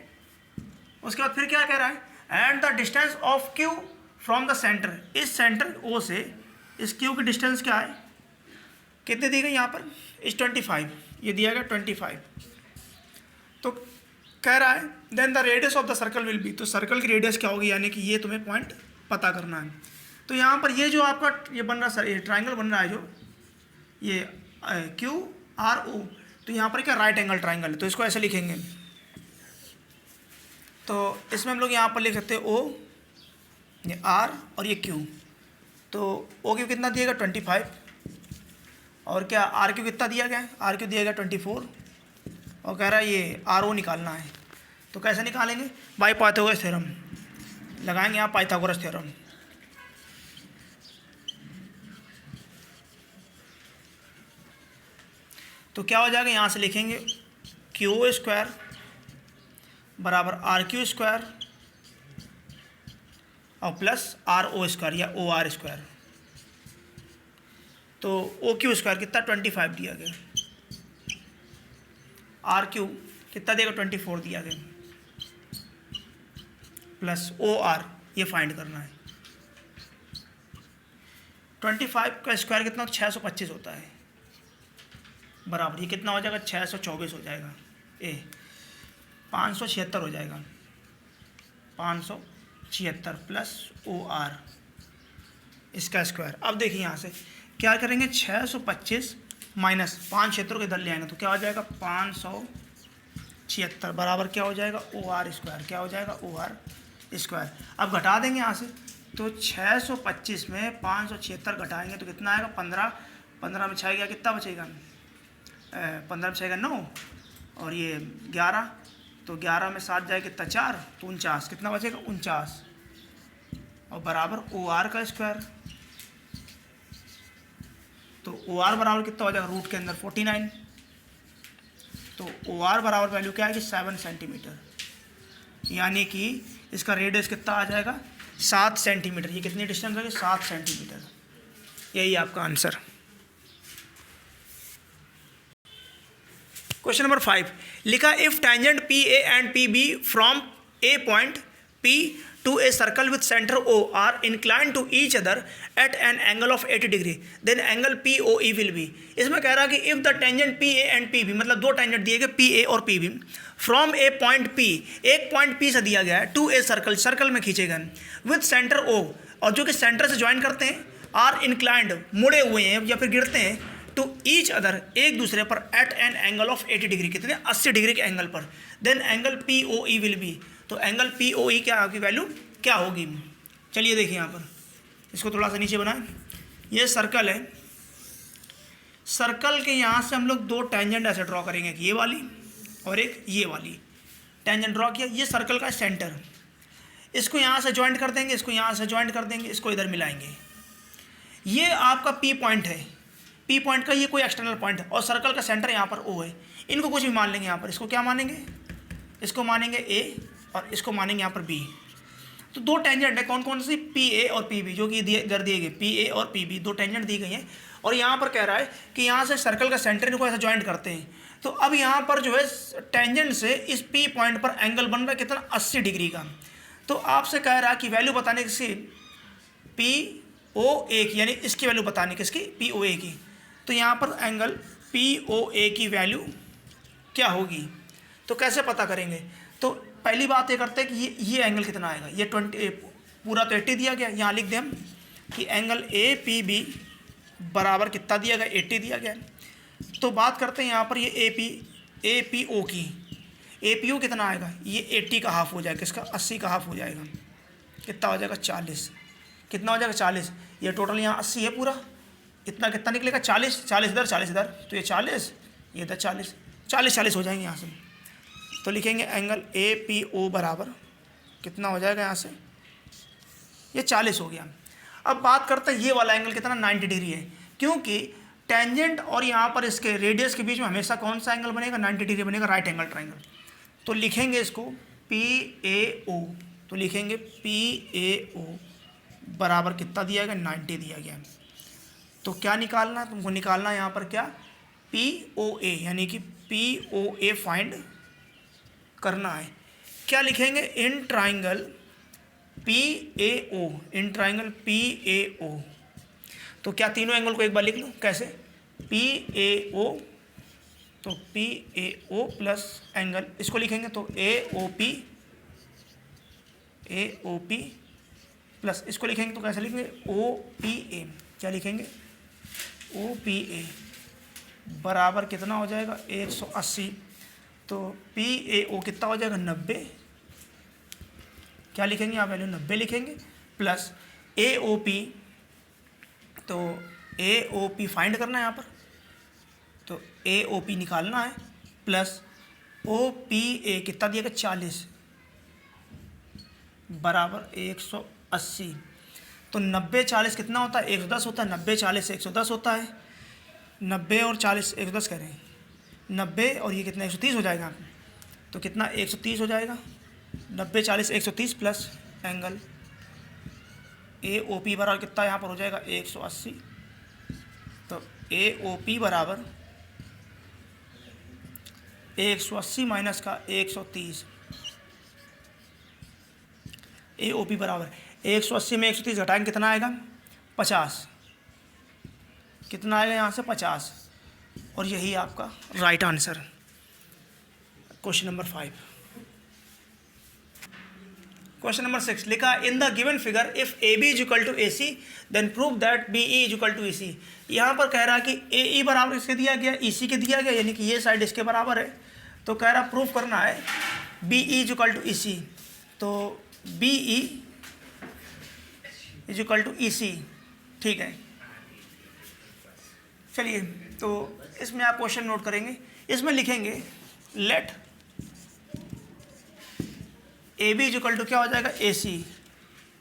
उसके बाद फिर क्या कह रहा है, and the distance of Q from the centre, इस सेंटर O से इस Q की डिस्टेंस क्या है, कितनी दी गई यहाँ पर, इस 25, ये दिया गया 25। तो कह रहा है then the radius of the circle will be, तो सर्कल की रेडियस क्या होगी, यानी कि ये तुम्हें पॉइंट पता करना है। तो यहाँ पर ये जो आपका ये बन रहा है, ये ट्राइंगल बन रहा है जो ये क्यू आर ओ, तो यहाँ पर क्या राइट एंगल ट्राइंगल है, तो इसको ऐसे लिखेंगे। तो इसमें हम लोग यहाँ पर लिख सकते हैं ओ, ये आर और ये क्यू। तो ओ क्यू कितना दिएगा 25, और क्या आर क्यू कितना दिया गया है, आर क्यू दिया गया 24, और कह रहा है ये आर ओ निकालना है। तो कैसे निकालेंगे, बाय पाइथागोरस थ्योरम लगाएंगे यहाँ, पाइथागोरस थ्योरम। तो क्या हो जाएगा, यहाँ से लिखेंगे क्यू स्क्वायर बराबर आर क्यू स्क्वायर और प्लस आर ओ स्क्वायर या ओ आर स्क्वायर। तो ओ क्यू स्क्वायर कितना 25 दिया गया, आर क्यू कितना देगा 24 दिया गया, प्लस ओ आर ये फाइंड करना है। 25 का स्क्वायर कितना 625 होता है, बराबर ये कितना हो जाएगा 624 हो जाएगा, ए 576 हो जाएगा, 576 प्लस ओ आर इसका स्क्वायर। अब देखिए यहाँ से क्या करेंगे, 625 माइनस 5 क्षेत्रों के इधर ले आएंगे तो क्या हो जाएगा 576 बराबर क्या हो जाएगा ओ आर स्क्वायर, क्या हो जाएगा ओ आर स्क्वायर। अब घटा देंगे यहाँ से, तो 625 में 576 घटाएंगे तो कितना आएगा 15, 15 में 6 गया कितना बचेगा 15 में 6 का 9 और ये 11, तो 11 में 7 जाए कितना 4, तो 49 कितना बचेगा 49 और बराबर ओ आर का स्क्वायर। तो ओ आर बराबर कितना हो जाएगा रूट के अंदर 49, तो ओ आर बराबर वैल्यू क्या आएगी 7 सेंटीमीटर, यानी कि इसका रेडियस कितना आ जाएगा 7 सेंटीमीटर। ये कितनी डिस्टेंस होगी 7 सेंटीमीटर, यही आपका आंसर। क्वेश्चन नंबर 5 लिखा, if tangent P A and P B from a point P to a circle with centre O are incline to each other at an angle of 80 degree then angle P O E will be. इसमें कह रहा है कि if the tangent P A and P B, मतलब दो tangent दिए गए P A और P B, from a point P, एक पॉइंट पी से दिया गया है, टू ए सर्कल, सर्कल में खींचे गए विथ सेंटर ओ, और जो कि सेंटर से ज्वाइन करते हैं, आर इंक्लाइंड मुड़े हुए हैं या फिर गिरते हैं, टू ईच अदर एक दूसरे पर at an angle of 80 degree, कितने 80 डिग्री के एंगल पर, then angle P O E will be. तो एंगल पी ओ ई क्या की वैल्यू क्या होगी। चलिए देखिए यहाँ पर, इसको थोड़ा सा नीचे बनाएं। ये सर्कल है, सर्कल के यहाँ से हम लोग दो टेंजेंट ऐसे ड्रॉ करेंगे, ये वाली और एक ये वाली टेंजेंट ड्रॉ किया। ये सर्कल का सेंटर, इसको यहाँ से ज्वाइंट कर देंगे, इसको यहाँ से ज्वाइंट कर देंगे, इसको इधर मिलाएंगे। ये आपका पी पॉइंट है, पी पॉइंट का ये कोई एक्सटर्नल पॉइंट है और सर्कल का सेंटर यहाँ पर ओ है। इनको कुछ भी मान लेंगे यहाँ पर, इसको क्या मानेंगे, इसको मानेंगे ए और इसको मानेंगे यहाँ पर बी। तो दो टेंजेंट है, कौन कौन सी, पी ए और पी बी, जो कि इधर दिए गए पी ए और पी बी, दो टेंजेंट दी गई हैं। और यहाँ पर कह रहा है कि यहाँ से सर्कल का सेंटर इनको ऐसा ज्वाइंट करते हैं। तो अब यहाँ पर जो है टेंजेंट से इस पी पॉइंट पर एंगल बन रहा है कितना 80 डिग्री का। तो आपसे कह रहा है कि वैल्यू बताने किसकी, पी ओ ए की, यानी इसकी वैल्यू बताने किसकी, पी ओ ए की। तो यहाँ पर एंगल पी ओ ए की वैल्यू क्या होगी, तो कैसे पता करेंगे। तो पहली बात ये करते हैं कि ये एंगल कितना आएगा, ये 20 पूरा तो 80 दिया गया, यहाँ लिख दें हम कि एंगल ए पी बी बराबर कितना दिया गया 80 दिया गया। तो बात करते हैं यहाँ पर ये ए पी ओ की, ए पी ओ कितना आएगा, ये 80 का हाफ हो जाएगा, इसका 80 का हाफ हो जाएगा, कितना हो जाएगा 40, कितना हो जाएगा 40। ये टोटल यहाँ 80 है पूरा, इतना कितना निकलेगा 40, 40 इधर 40 इधर, तो ये 40 ये इधर 40, 40 हो जाएंगे यहाँ से। तो लिखेंगे एंगल ए पी ओ बराबर कितना हो जाएगा, यहाँ से ये 40 हो गया। अब बात करते हैं ये वाला एंगल कितना 90 डिग्री है, क्योंकि टेंजेंट और यहाँ पर इसके रेडियस के बीच में हमेशा कौन सा एंगल बनेगा, 90 डिग्री बनेगा, राइट एंगल ट्राइंगल। तो लिखेंगे इसको पी ए ओ, तो लिखेंगे पी ए ओ बराबर कितना दिया गया 90 दिया गया। तो क्या निकालना है तुमको, निकालना है यहाँ पर क्या, पी ओ ए, यानी कि पी ओ ए फाइंड करना है। क्या लिखेंगे, in triangle P A O, in triangle P A O. तो क्या तीनों एंगल को एक बार लिख लो, कैसे, पी ए ओ, तो P A O plus angle इसको लिखेंगे तो ए ओ पी प्लस इसको लिखेंगे तो कैसे लिखेंगे ओ पी ए, क्या लिखेंगे ओ पी ए बराबर कितना हो जाएगा 180। तो पी ए ओ कितना हो जाएगा 90, क्या लिखेंगे यहाँ वैल्यू 90 लिखेंगे, प्लस ए ओ पी तो ए ओ पी फाइंड करना है यहाँ पर, तो ए ओ पी निकालना है प्लस ओ पी ए कितना दिया गया 40 बराबर 180। तो 90 40 कितना होता है 110 होता है, 90 40 110 होता है, 90 और 40 110 कह रहे हैं, 90 और ये कितना 130 हो जाएगा, तो कितना 130 हो जाएगा, 90 40 130 plus angle A O P बराबर कितना यहाँ पर हो जाएगा 180। तो ए ओ पी बराबर 180 माइनस का 130, ए ओ पी बराबर 180 में 130 घटाएंगे कितना आएगा 50, कितना आएगा यहाँ से 50, और यही आपका right answer. Question number 5। Question number 6 लिखा in the given figure if A B is equal to A C then prove that B E is equal to E C. यहाँ पर कह रहा है कि ए ई बराबर इसके दिया गया, ई सी के दिया गया, यानी कि ये साइड इसके बराबर है, तो कह रहा प्रूफ करना है B E is equal to E C. तो B E is equal to E C, ठीक है। चलिए तो इसमें आप क्वेश्चन नोट करेंगे, इसमें लिखेंगे let A B is equal to क्या हो जाएगा ए सी,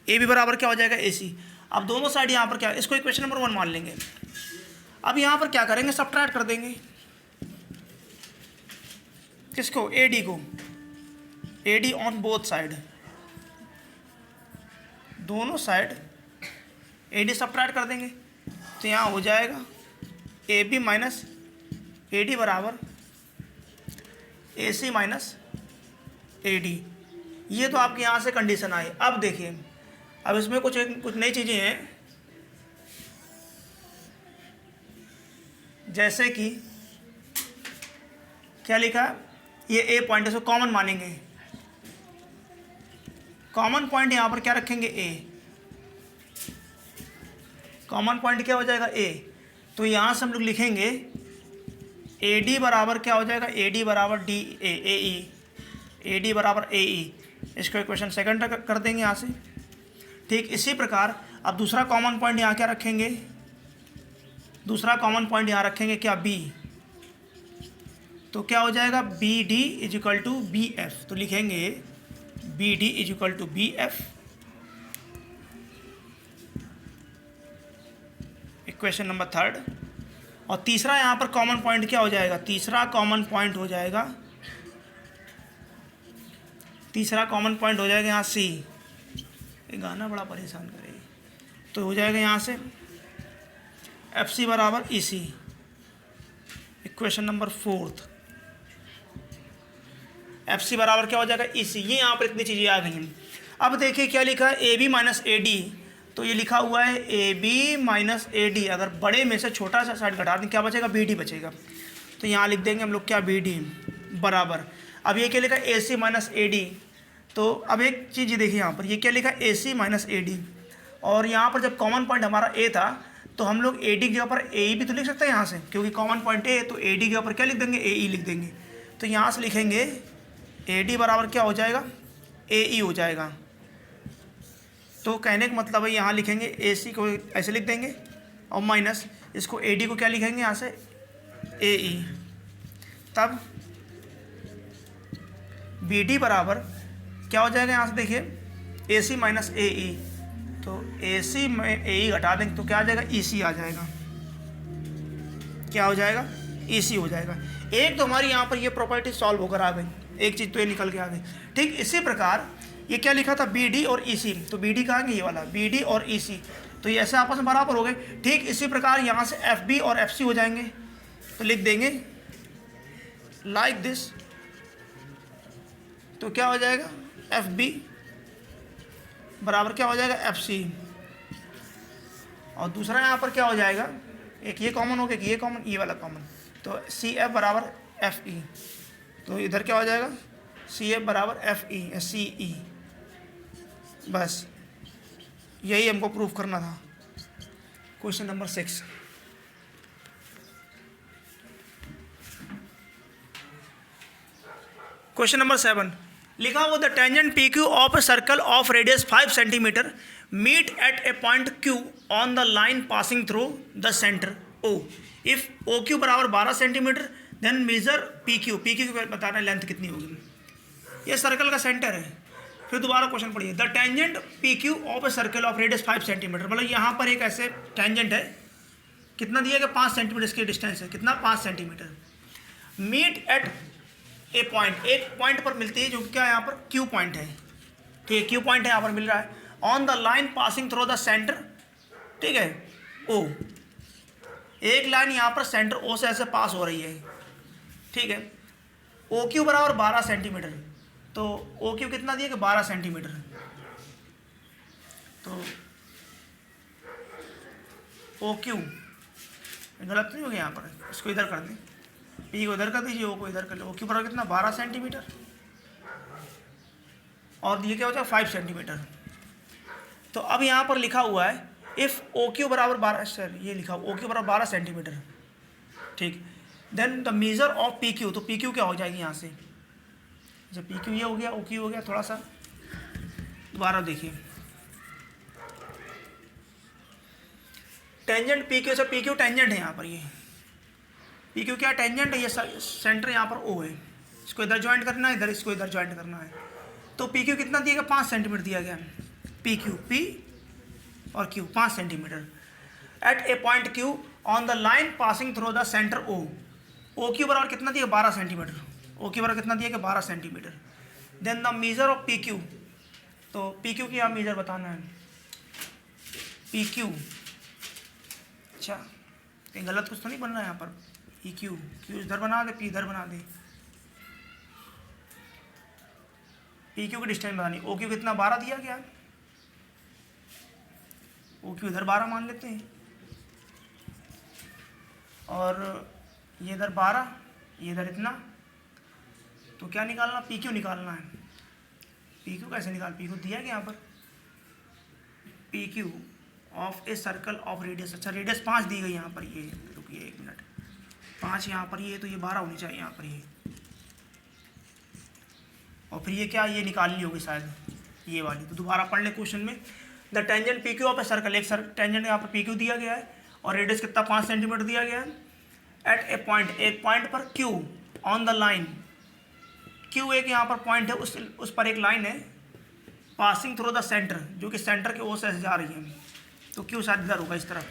ए बी बराबर क्या हो जाएगा ए सी। अब दोनों साइड यहाँ पर क्या, इसको इक्वेशन नंबर 1 मान लेंगे। अब यहाँ पर क्या करेंगे सबट्रैक्ट कर देंगे, किसको ए डी को, A D on both side, दोनों साइड ए डी सबट्रैक्ट कर देंगे, तो यहाँ हो जाएगा A B minus A D बराबर A C minus A D. ये तो आपके यहाँ से कंडीशन आई। अब देखिए, अब इसमें कुछ नई चीज़ें हैं, जैसे कि क्या लिखा, ये ए पॉइंट, इसको कॉमन मानेंगे, कॉमन पॉइंट यहाँ पर क्या रखेंगे ए, कॉमन पॉइंट क्या हो जाएगा ए। तो यहाँ से हम लोग लिखेंगे ए डी बराबर क्या हो जाएगा, ए डी बराबर D A E, A D बराबर ए ई। इसको इक्वेशन सेकंड कर देंगे यहाँ से। ठीक इसी प्रकार अब दूसरा कॉमन पॉइंट यहाँ क्या रखेंगे, दूसरा कॉमन पॉइंट यहाँ रखेंगे क्या बी, तो क्या हो जाएगा B D is equal to B F. तो लिखेंगे B D is equal to B F. Equation number 3। और तीसरा यहाँ पर कॉमन पॉइंट क्या हो जाएगा, तीसरा कॉमन पॉइंट हो जाएगा, तीसरा कॉमन पॉइंट हो जाएगा यहाँ सी। ये गाना बड़ा परेशान करेगा, तो हो जाएगा यहाँ से एफ सी बराबर ई सी। इक्वेशन नंबर 4, एफ सी बराबर क्या हो जाएगा ई सी। ये यहाँ पर इतनी चीज़ें आ गई हैं। अब देखिए क्या लिखा है A B minus A D, तो ये लिखा हुआ है A B minus A D. अगर बड़े में से छोटा सा साइड घटा दें क्या बचेगा, बी डी बचेगा। तो यहाँ लिख देंगे हम लोग क्या बी डी बराबर, अब ये क्या लिखा ए सी माइनस ए डी। तो अब एक चीज़ देखिए यहाँ पर, ये क्या लिखा ए सी माइनस ए डी, और यहाँ पर जब कॉमन पॉइंट हमारा ए था तो हम लोग ए डी के ऊपर ए ई भी तो लिख सकते हैं यहाँ से, क्योंकि कॉमन पॉइंट ए है, तो ए डी के ऊपर क्या लिख देंगे, ए ई लिख देंगे। तो यहाँ से लिखेंगे ए डी बराबर क्या हो जाएगा, ए ई हो जाएगा। तो कहने का मतलब है यहाँ लिखेंगे ए सी को ऐसे लिख देंगे, और माइनस इसको ए डी को क्या लिखेंगे यहाँ से ए ई। तब बी डी बराबर क्या हो जाएगा यहाँ से देखिए ए सी माइनस ए ई। तो ए सी में ए ई घटा देंगे तो क्या आ जाएगा, ई सी आ जाएगा। क्या हो जाएगा, ई सी हो जाएगा। एक तो हमारी यहाँ पर ये प्रॉपर्टी सॉल्व होकर आ गई, एक चीज़ तो ये निकल के आ गई। ठीक इसी प्रकार ये क्या लिखा था बी डी और ई सी, तो बी डी कहाँ गई, ये वाला बी डी और ई सी, तो ये ऐसे आपस में बराबर हो गए। ठीक इसी प्रकार यहाँ से एफ बी और एफ सी हो जाएंगे, तो लिख देंगे लाइक दिस। तो क्या हो जाएगा एफ बी बराबर क्या हो जाएगा एफ सी, और दूसरा यहाँ पर क्या हो जाएगा, एक ये कॉमन हो गया, ये कॉमन, ये वाला कॉमन, तो सी एफ बराबर एफ ई। तो इधर क्या हो जाएगा सी एफ बराबर एफ ई या सी ई। बस यही हमको प्रूफ करना था। Question number 6। क्वेश्चन नंबर 7 लिखा वो the tangent P Q of a circle of radius 5 centimetre meet at a point Q on the line passing through the center O. If OQ बराबर 12 centimetre then major PQ बताना length कितनी होगी। ये circle का centre है। फिर दोबारा question पढ़िए, the tangent PQ of a circle of radius 5 centimetre, मतलब यहाँ पर एक ऐसे टेंजेंट है, कितना दिया गया 5 सेंटीमीटर इसकी डिस्टेंस है, कितना 5 centimetre. Meet at a point, एक पॉइंट पर मिलती है जो क्या यहाँ पर Q पॉइंट है, ठीक है, Q पॉइंट है यहाँ पर मिल रहा है on the line passing through the centre, ठीक है, O। एक लाइन यहाँ पर सेंटर O से ऐसे पास हो रही है, ठीक है। OQ बराबर 12 सेंटीमीटर, तो OQ कितना दिया कि 12 सेंटीमीटर, तो OQ गलत नहीं हो गया यहाँ पर, इसको इधर कर दें, P को इधर कर दीजिए, O को इधर कर लो। OQ बराबर कितना 12 सेंटीमीटर और ये क्या हो जाएगा 5 सेंटीमीटर। तो अब यहाँ पर लिखा हुआ है इफ़ OQ बराबर 12, सर ये लिखा हुआ OQ बराबर 12 सेंटीमीटर, ठीक, then the measure of PQ, तो PQ क्या हो जाएगी यहाँ से, जब PQ ये हो गया OQ हो गया, थोड़ा सा दोबारा देखिए, टेंजेंट PQ से, PQ टेंजेंट है यहाँ पर, ये PQ क्या टेंजेंट है, ये सेंटर यहाँ पर O है, इसको इधर ज्वाइंट करना है, इधर इसको इधर ज्वाइंट करना है। तो PQ कितना दिया गया 5 सेंटीमीटर दिया गया, PQ P और Q 5 centimetre at a point Q on the line passing through the centre O। OQ बराबर कितना दिया 12 सेंटीमीटर, OQ बराबर कितना दिया कि 12 centimetre. Then the measure of PQ, तो PQ की आप मेजर बताना है, PQ, अच्छा कहीं गलत कुछ तो नहीं बन रहा है यहाँ पर, PQ, Q इधर बना दे, P इधर बना दे, PQ की डिस्टेंस बतानी, OQ कितना 12 दिया गया, OQ इधर 12 मान लेते हैं, और ये इधर 12, ये इधर इतना, तो क्या निकालना, PQ निकालना है। PQ कैसे निकाल, PQ दिया गया यहाँ पर, PQ of a circle of radius, अच्छा रेडियस 5 दी गई यहाँ पर, ये रुकिए 1 मिनट, 5 यहाँ पर, ये तो ये 12 होनी चाहिए यहाँ पर ये, और फिर ये क्या, ये निकालनी होगी शायद ये वाली, तो दोबारा पढ़ ले क्वेश्चन में, the tangent PQ of a circle, एक टेंजेंट यहाँ पर PQ दिया गया है और रेडियस कितना 5 सेंटीमीटर दिया गया है, एट ए पॉइंट, एक पॉइंट पर Q on the line, Q एक यहाँ पर पॉइंट है, उस पर एक लाइन है पासिंग थ्रू द सेंटर, जो कि सेंटर के O से जा रही है, तो Q शायद इधर होगा इस तरफ,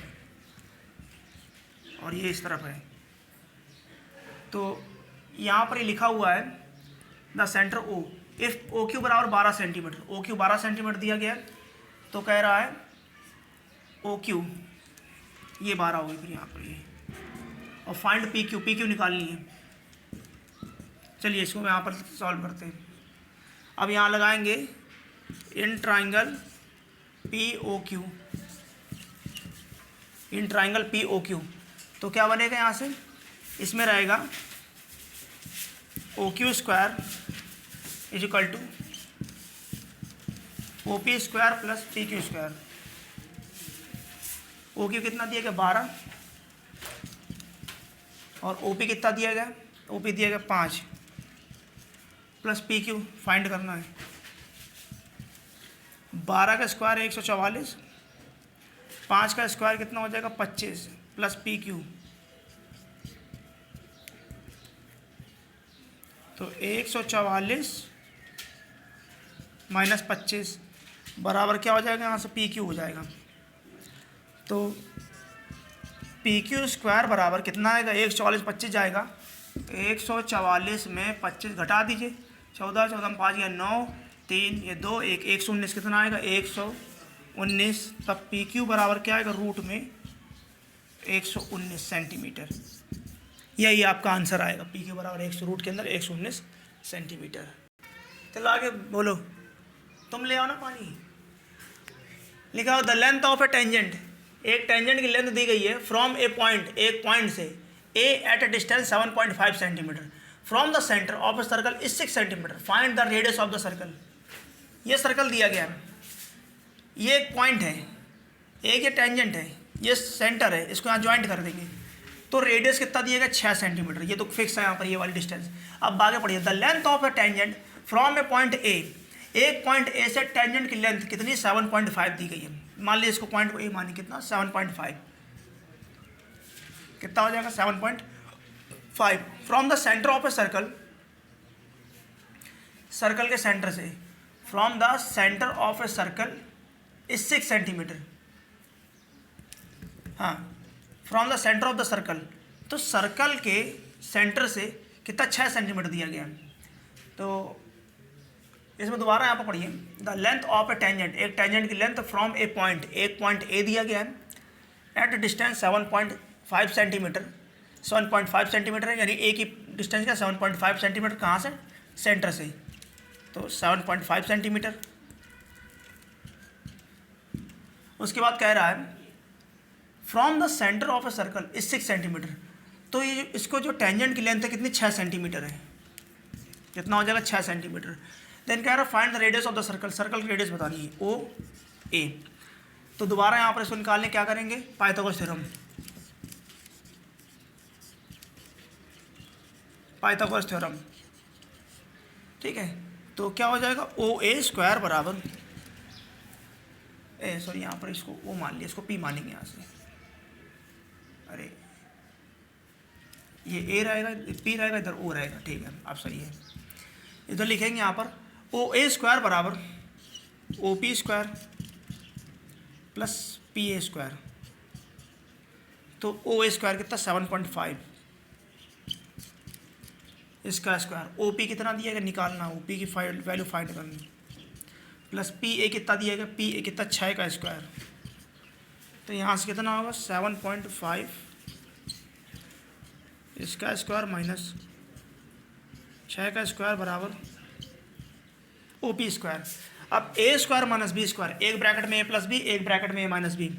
और ये इस तरफ है, तो यहाँ पर ये लिखा हुआ है the centre O, if OQ बराबर 12 सेंटीमीटर, OQ 12 सेंटीमीटर दिया गया, तो कह रहा है OQ ये 12 होगी फिर यहाँ पर ये, और फाइंड PQ निकालनी है। चलिए इसको यहाँ पर सॉल्व करते हैं। अब यहाँ लगाएंगे in triangle POQ, in triangle POQ, तो क्या बनेगा यहाँ से, इसमें रहेगा OQ square is equal to OP square plus PQ square. OQ कितना दिया गया 12 और OP कितना दिया गया, OP दिया गया 5 प्लस PQ फाइंड करना है। 12 का स्क्वायर 144, 5 का स्क्वायर कितना हो जाएगा 25 प्लस PQ, तो 144 माइनस 25 बराबर क्या हो जाएगा, यहाँ से PQ हो जाएगा, तो PQ स्क्वायर बराबर कितना आएगा, 144 25 जाएगा, 144 में 25 घटा दीजिए, 14 14 5 या 9 3 ये 2 1 119 कितना आएगा 119, तब PQ बराबर क्या आएगा रूट में 119 सेंटीमीटर। यही आपका आंसर आएगा, PQ बराबर 100 रूट के अंदर 119 सेंटीमीटर। चलो आगे बोलो, तुम ले आओ ना पानी। लिखा हो the length of a tangent, एक टेंजेंट की लेंथ दी गई है फ्रॉम ए पॉइंट, एक पॉइंट से a at a distance 7.5 centimetre from the centre of a circle is 6 centimetre, find the radius of the circle. ये सर्कल दिया गया है, ये एक पॉइंट है, एक ये टेंजेंट है, ये सेंटर है, इसको यहाँ ज्वाइंट कर देंगे, तो रेडियस कितना दिएगा 6 सेंटीमीटर, ये तो फिक्स है यहाँ पर ये वाली डिस्टेंस। अब आगे पढ़िए, the length of a tangent from a point A, एक पॉइंट ए से टेंजेंट की लेंथ कितनी 7.5 दी गई है। मान लीजिए इसको पॉइंट ए मानी कितना 7.5, कितना हो जाएगा 7.5। From the centre of a circle, circle के सेंटर से, from the centre of a circle is 6 centimetre. हाँ, from the centre of the circle, तो सर्कल के सेंटर से कितना 6 सेंटीमीटर दिया गया है। तो इसमें दोबारा यहाँ पर पढ़िए, the length of a tangent, एक टेंजेंट की लेंथ फ्रॉम ए पॉइंट, एक पॉइंट ए दिया गया है एट डिस्टेंस 7.5 सेंटीमीटर, 7.5 सेंटीमीटर है, यानी ए की डिस्टेंस का 7.5 सेंटीमीटर कहाँ से, सेंटर से, तो 7.5 सेंटीमीटर। उसके बाद कह रहा है from the centre of a circle is 6 centimetre, तो ये इसको जो टेंजेंट की लेंथ है कितनी 6 सेंटीमीटर है, कितना हो जाएगा 6 सेंटीमीटर। देन कह रहा है find the radius of the circle, circle की रेडियस बतानी है ओ ए। तो दोबारा यहाँ पर इसको निकालने क्या करेंगे, पाइथागोरस थ्योरम, पाइथागोरस थ्योरम, ठीक है। तो क्या हो जाएगा ओ ए स्क्वायर बराबर सॉरी यहाँ पर इसको ओ मान लिया, इसको पी मानेंगे यहाँ से, अरे ये ए रहेगा, पी रहेगा, इधर ओ रहेगा, ठीक है अब सही है। इधर लिखेंगे यहाँ पर ओ ए स्क्वायर बराबर O P square plus P A square, तो ओ ए स्क्वायर कितना 7.5, इसका स्क्वायर, ओ पी कितना दिया गया निकालना, ओ पी की वैल्यू फाइंड करनी, प्लस पी ए कितना दिया गया, पी ए कितना 6 का स्क्वायर, तो यहाँ से कितना होगा 7.5 इसका स्क्वायर माइनस 6 का स्क्वायर बराबर ओ पी स्क्वायर। अब A square minus B square, एक ब्रैकेट में ए प्लस बी, एक ब्रैकेट में A minus B,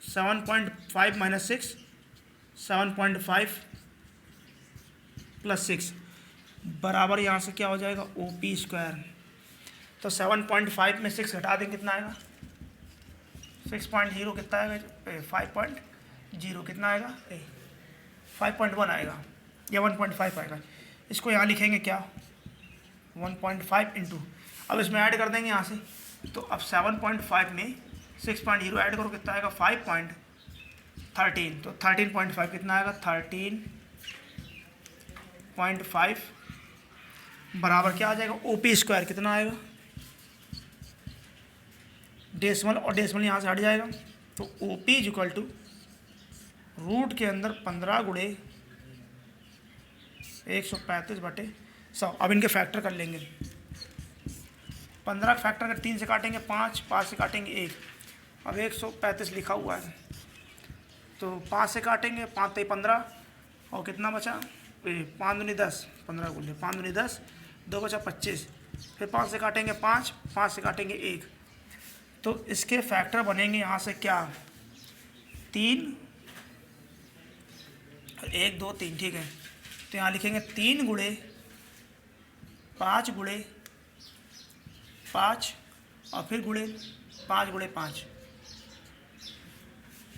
7.5 minus 6, 7.5 plus 6 बराबर यहाँ से क्या हो जाएगा ओ पी स्क्वायर। तो 7.5 में 6 घटा देंगे कितना आएगा 6.0, कितना आएगा 5.0, कितना आएगा 5.1 आएगा या 1.5 आएगा। इसको यहाँ लिखेंगे क्या 1.5 इंटू, अब इसमें ऐड कर देंगे यहाँ से, तो अब 7.5 में 6.0 ऐड करो कितना आएगा 5.13, तो 13.5 कितना आएगा 13.5 बराबर क्या आ जाएगा ओ पी स्क्वायर, कितना आएगा डेसिमल, और डेसिमल यहाँ से हट जाएगा, तो O P is equal to root के अंदर 15 गुणे 135/100। अब इनके फैक्टर कर लेंगे, 15 फैक्टर कर 3 से काटेंगे 5, 5 से काटेंगे 1, अब 135 लिखा हुआ है, तो 5 से काटेंगे 5 से 15, और कितना बचा 5 दूनी 10, 15 गुणे 5 दूनी 10, 2 बचा 25, फिर 5 से काटेंगे 5, 5 से काटेंगे 1, तो इसके फैक्टर बनेंगे यहाँ से क्या 3, 1 2 3, ठीक है। तो यहाँ लिखेंगे 3 गुणे 5 गुणे 5 और फिर गुणे 5 गुणे 5,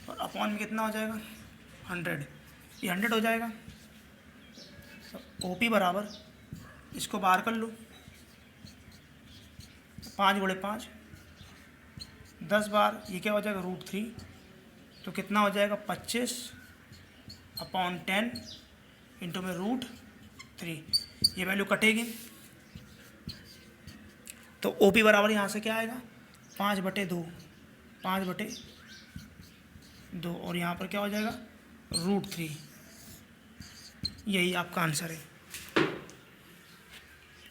और अपॉन में कितना हो जाएगा 100, ये 100 हो जाएगा। ओ पी बराबर इसको बाहर कर लो, 5 गुणे 5 10 बार, ये क्या हो जाएगा √3, तो कितना हो जाएगा 25/10 इंटू में √3, ये वैल्यू कटेगी, तो ओ पी बराबर यहाँ से क्या आएगा 5/2, 5/2, और यहाँ पर क्या हो जाएगा √3, यही आपका आंसर है।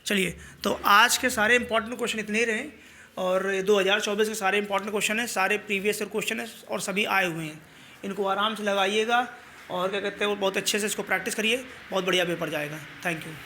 चलिए, तो आज के सारे इंपॉर्टेंट क्वेश्चन इतने ही रहे, और 2024 के सारे इंपॉर्टेंट क्वेश्चन हैं, सारे प्रीवियस ईयर क्वेश्चन है और सभी आए हुए हैं, इनको आराम से लगाइएगा और क्या कहते हैं वो बहुत अच्छे से इसको प्रैक्टिस करिए, बहुत बढ़िया पेपर जाएगा। Thank you.